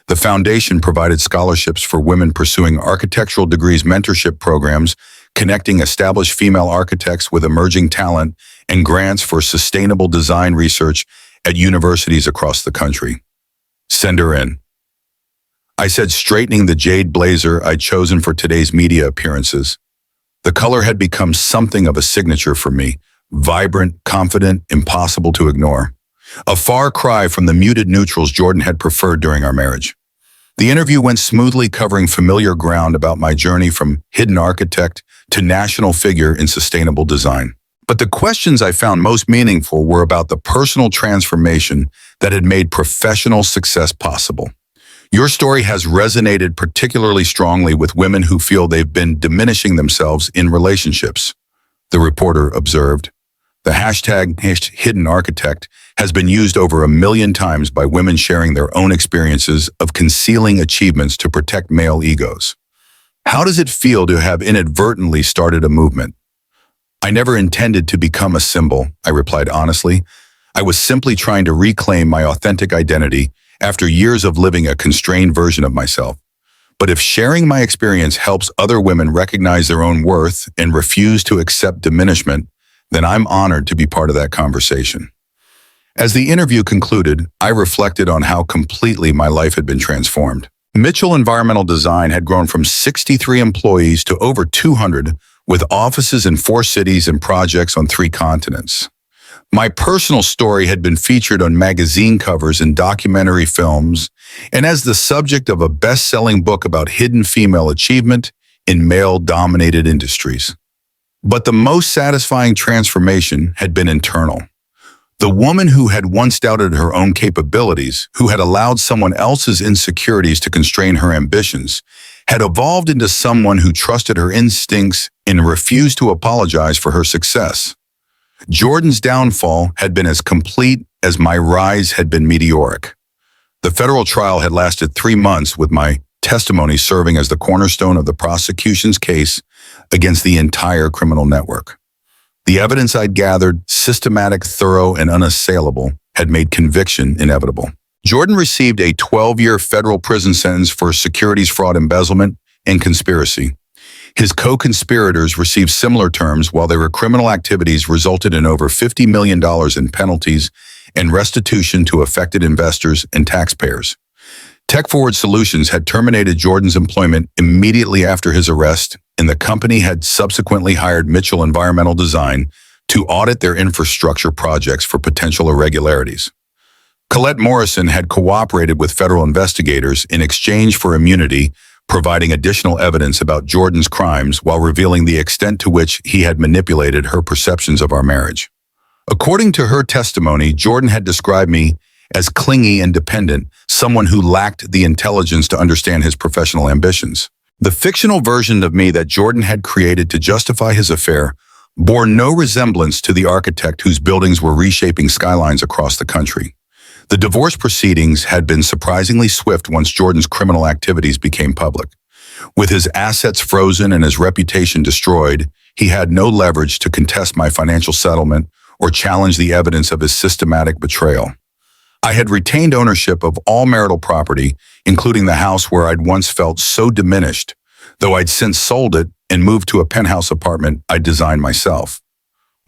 The foundation provided scholarships for women pursuing architectural degrees, mentorship programs connecting established female architects with emerging talent, and grants for sustainable design research at universities across the country. "Send her in," I said, straightening the jade blazer I'd chosen for today's media appearances. The color had become something of a signature for me: vibrant, confident, impossible to ignore. A far cry from the muted neutrals Jordan had preferred during our marriage. The interview went smoothly, covering familiar ground about my journey from hidden architect to national figure in sustainable design. But the questions I found most meaningful were about the personal transformation that had made professional success possible. "Your story has resonated particularly strongly with women who feel they've been diminishing themselves in relationships," the reporter observed. The hashtag hidden architect has been used over 1 million times by women sharing their own experiences of concealing achievements to protect male egos. "How does it feel to have inadvertently started a movement?" "I never intended to become a symbol," I replied honestly. "I was simply trying to reclaim my authentic identity after years of living a constrained version of myself. But if sharing my experience helps other women recognize their own worth and refuse to accept diminishment, then I'm honored to be part of that conversation." As the interview concluded, I reflected on how completely my life had been transformed. Mitchell Environmental Design had grown from 63 employees to over 200, with offices in 4 cities and projects on 3 continents. My personal story had been featured on magazine covers and documentary films, and as the subject of a best-selling book about hidden female achievement in male-dominated industries. But the most satisfying transformation had been internal. The woman who had once doubted her own capabilities, who had allowed someone else's insecurities to constrain her ambitions, had evolved into someone who trusted her instincts and refused to apologize for her success. Jordan's downfall had been as complete as my rise had been meteoric. The federal trial had lasted 3 months, with my testimony serving as the cornerstone of the prosecution's case against the entire criminal network. The evidence I'd gathered, systematic, thorough, and unassailable, had made conviction inevitable. Jordan received a 12-year federal prison sentence for securities fraud, embezzlement, and conspiracy. His co-conspirators received similar terms, while their criminal activities resulted in over $50 million in penalties and restitution to affected investors and taxpayers. Tech Forward Solutions had terminated Jordan's employment immediately after his arrest, and the company had subsequently hired Mitchell Environmental Design to audit their infrastructure projects for potential irregularities. Colette Morrison had cooperated with federal investigators in exchange for immunity, providing additional evidence about Jordan's crimes while revealing the extent to which he had manipulated her perceptions of our marriage. According to her testimony, Jordan had described me as clingy and dependent, someone who lacked the intelligence to understand his professional ambitions. The fictional version of me that Jordan had created to justify his affair bore no resemblance to the architect whose buildings were reshaping skylines across the country. The divorce proceedings had been surprisingly swift once Jordan's criminal activities became public. With his assets frozen and his reputation destroyed, he had no leverage to contest my financial settlement or challenge the evidence of his systematic betrayal. I had retained ownership of all marital property, including the house where I'd once felt so diminished, though I'd since sold it and moved to a penthouse apartment I'd designed myself.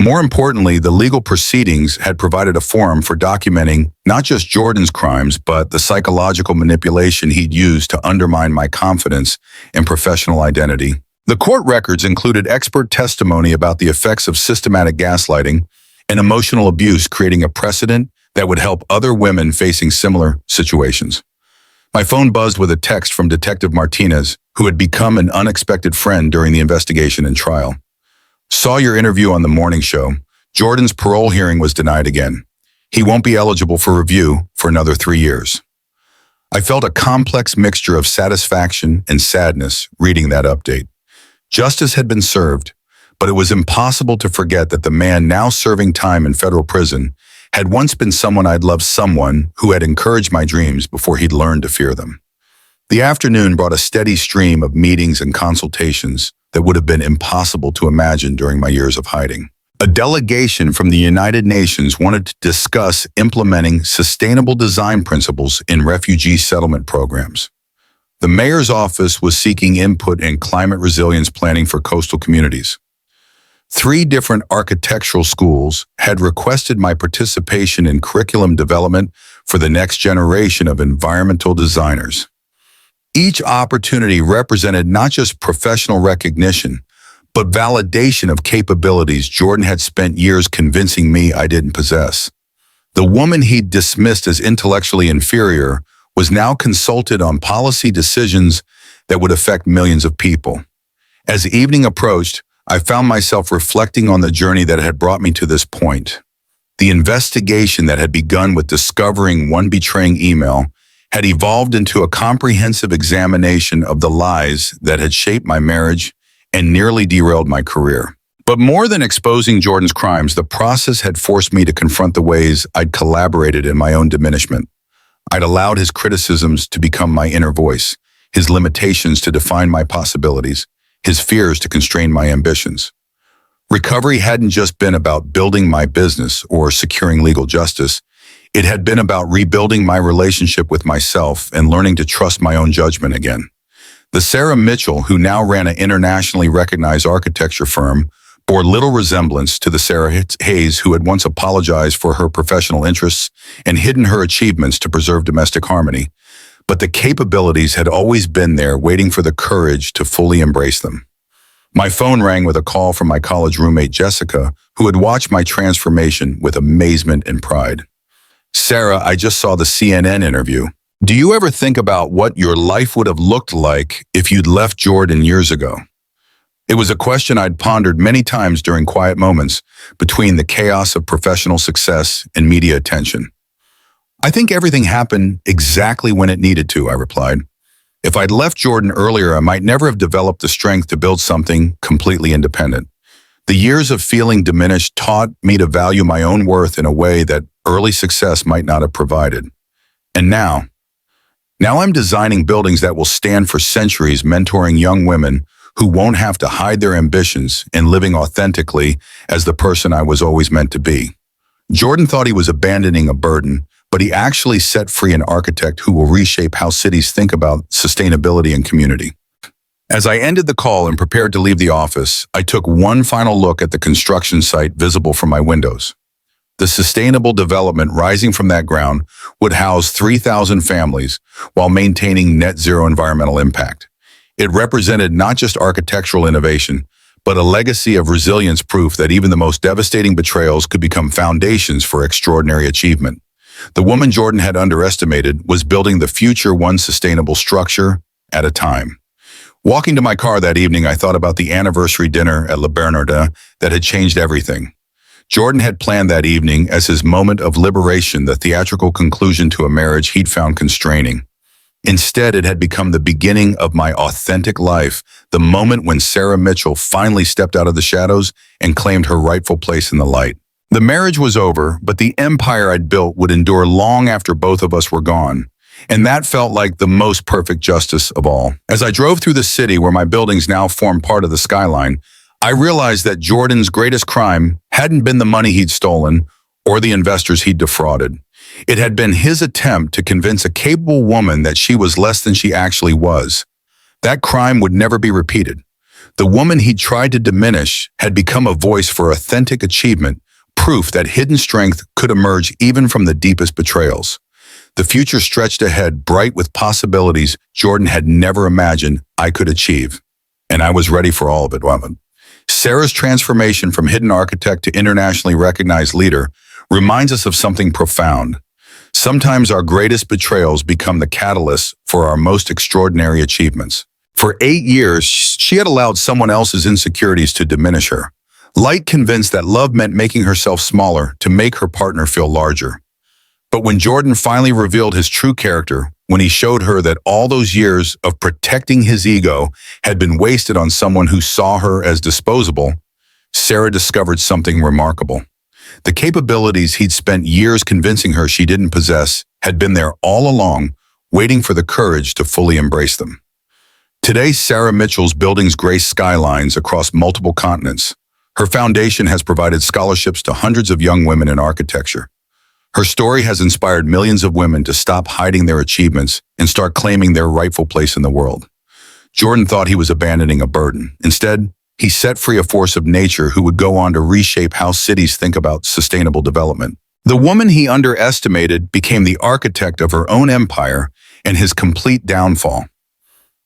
More importantly, the legal proceedings had provided a forum for documenting not just Jordan's crimes, but the psychological manipulation he'd used to undermine my confidence and professional identity. The court records included expert testimony about the effects of systematic gaslighting and emotional abuse, creating a precedent that would help other women facing similar situations. My phone buzzed with a text from Detective Martinez, who had become an unexpected friend during the investigation and trial. Saw your interview on the morning show. Jordan's parole hearing was denied again. He won't be eligible for review for another 3 years. I felt a complex mixture of satisfaction and sadness reading that update. Justice had been served, but it was impossible to forget that the man now serving time in federal prison had once been someone I'd loved, someone who had encouraged my dreams before he'd learned to fear them. The afternoon brought a steady stream of meetings and consultations that would have been impossible to imagine during my years of hiding. A delegation from the United Nations wanted to discuss implementing sustainable design principles in refugee settlement programs. The mayor's office was seeking input in climate resilience planning for coastal communities. 3 different architectural schools had requested my participation in curriculum development for the next generation of environmental designers. Each opportunity represented not just professional recognition, but validation of capabilities Jordan had spent years convincing me I didn't possess. The woman he'd dismissed as intellectually inferior was now consulted on policy decisions that would affect millions of people. As evening approached, I found myself reflecting on the journey that had brought me to this point. The investigation that had begun with discovering one betraying email had evolved into a comprehensive examination of the lies that had shaped my marriage and nearly derailed my career. But more than exposing Jordan's crimes, the process had forced me to confront the ways I'd collaborated in my own diminishment. I'd allowed his criticisms to become my inner voice, his limitations to define my possibilities, his fears to constrain my ambitions. Recovery hadn't just been about building my business or securing legal justice. It had been about rebuilding my relationship with myself and learning to trust my own judgment again. The Sarah Mitchell, who now ran an internationally recognized architecture firm, bore little resemblance to the Sarah Hayes who had once apologized for her professional interests and hidden her achievements to preserve domestic harmony. But the capabilities had always been there, waiting for the courage to fully embrace them. My phone rang with a call from my college roommate Jessica, who had watched my transformation with amazement and pride. "Sarah, I just saw the CNN interview. Do you ever think about what your life would have looked like if you'd left Jordan years ago?" It was a question I'd pondered many times during quiet moments between the chaos of professional success and media attention. "I think everything happened exactly when it needed to," I replied. "If I'd left Jordan earlier, I might never have developed the strength to build something completely independent. The years of feeling diminished taught me to value my own worth in a way that early success might not have provided. And now I'm designing buildings that will stand for centuries, mentoring young women who won't have to hide their ambitions and living authentically as the person I was always meant to be." Jordan thought he was abandoning a burden, but he actually set free an architect who will reshape how cities think about sustainability and community. As I ended the call and prepared to leave the office, I took one final look at the construction site visible from my windows. The sustainable development rising from that ground would house 3,000 families while maintaining net zero environmental impact. It represented not just architectural innovation, but a legacy of resilience, proof that even the most devastating betrayals could become foundations for extraordinary achievement. The woman Jordan had underestimated was building the future one sustainable structure at a time. Walking to my car that evening, I thought about the anniversary dinner at Le Bernardin that had changed everything. Jordan had planned that evening as his moment of liberation, the theatrical conclusion to a marriage he'd found constraining. Instead, it had become the beginning of my authentic life, the moment when Sarah Mitchell finally stepped out of the shadows and claimed her rightful place in the light. The marriage was over, but the empire I'd built would endure long after both of us were gone. And that felt like the most perfect justice of all. As I drove through the city where my buildings now form part of the skyline, I realized that Jordan's greatest crime hadn't been the money he'd stolen or the investors he'd defrauded. It had been his attempt to convince a capable woman that she was less than she actually was. That crime would never be repeated. The woman he'd tried to diminish had become a voice for authentic achievement, proof that hidden strength could emerge even from the deepest betrayals. The future stretched ahead, bright with possibilities Jordan had never imagined I could achieve. And I was ready for all of it. Sarah's transformation from hidden architect to internationally recognized leader reminds us of something profound. Sometimes our greatest betrayals become the catalyst for our most extraordinary achievements. For 8 years, she had allowed someone else's insecurities to diminish her. Light convinced that love meant making herself smaller to make her partner feel larger. But when Jordan finally revealed his true character, when he showed her that all those years of protecting his ego had been wasted on someone who saw her as disposable, Sarah discovered something remarkable. The capabilities he'd spent years convincing her she didn't possess had been there all along, waiting for the courage to fully embrace them. Today, Sarah Mitchell's buildings grace skylines across multiple continents. Her foundation has provided scholarships to hundreds of young women in architecture. Her story has inspired millions of women to stop hiding their achievements and start claiming their rightful place in the world. Jordan thought he was abandoning a burden. Instead, he set free a force of nature who would go on to reshape how cities think about sustainable development. The woman he underestimated became the architect of her own empire and his complete downfall.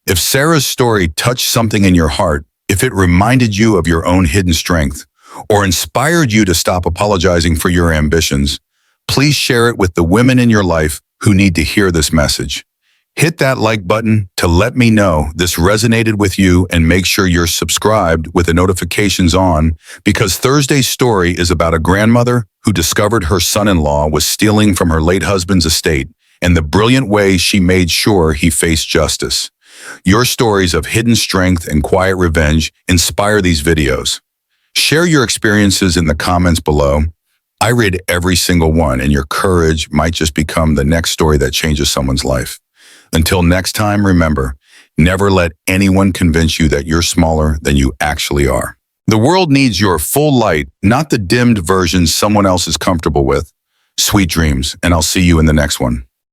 If Sarah's story touched something in your heart, if it reminded you of your own hidden strength, or inspired you to stop apologizing for your ambitions, please share it with the women in your life who need to hear this message. Hit that like button to let me know this resonated with you, and make sure you're subscribed with the notifications on, because Thursday's story is about a grandmother who discovered her son-in-law was stealing from her late husband's estate and the brilliant way she made sure he faced justice. Your stories of hidden strength and quiet revenge inspire these videos. Share your experiences in the comments below. I read every single one, and your courage might just become the next story that changes someone's life. Until next time, remember, never let anyone convince you that you're smaller than you actually are. The world needs your full light, not the dimmed version someone else is comfortable with. Sweet dreams, and I'll see you in the next one.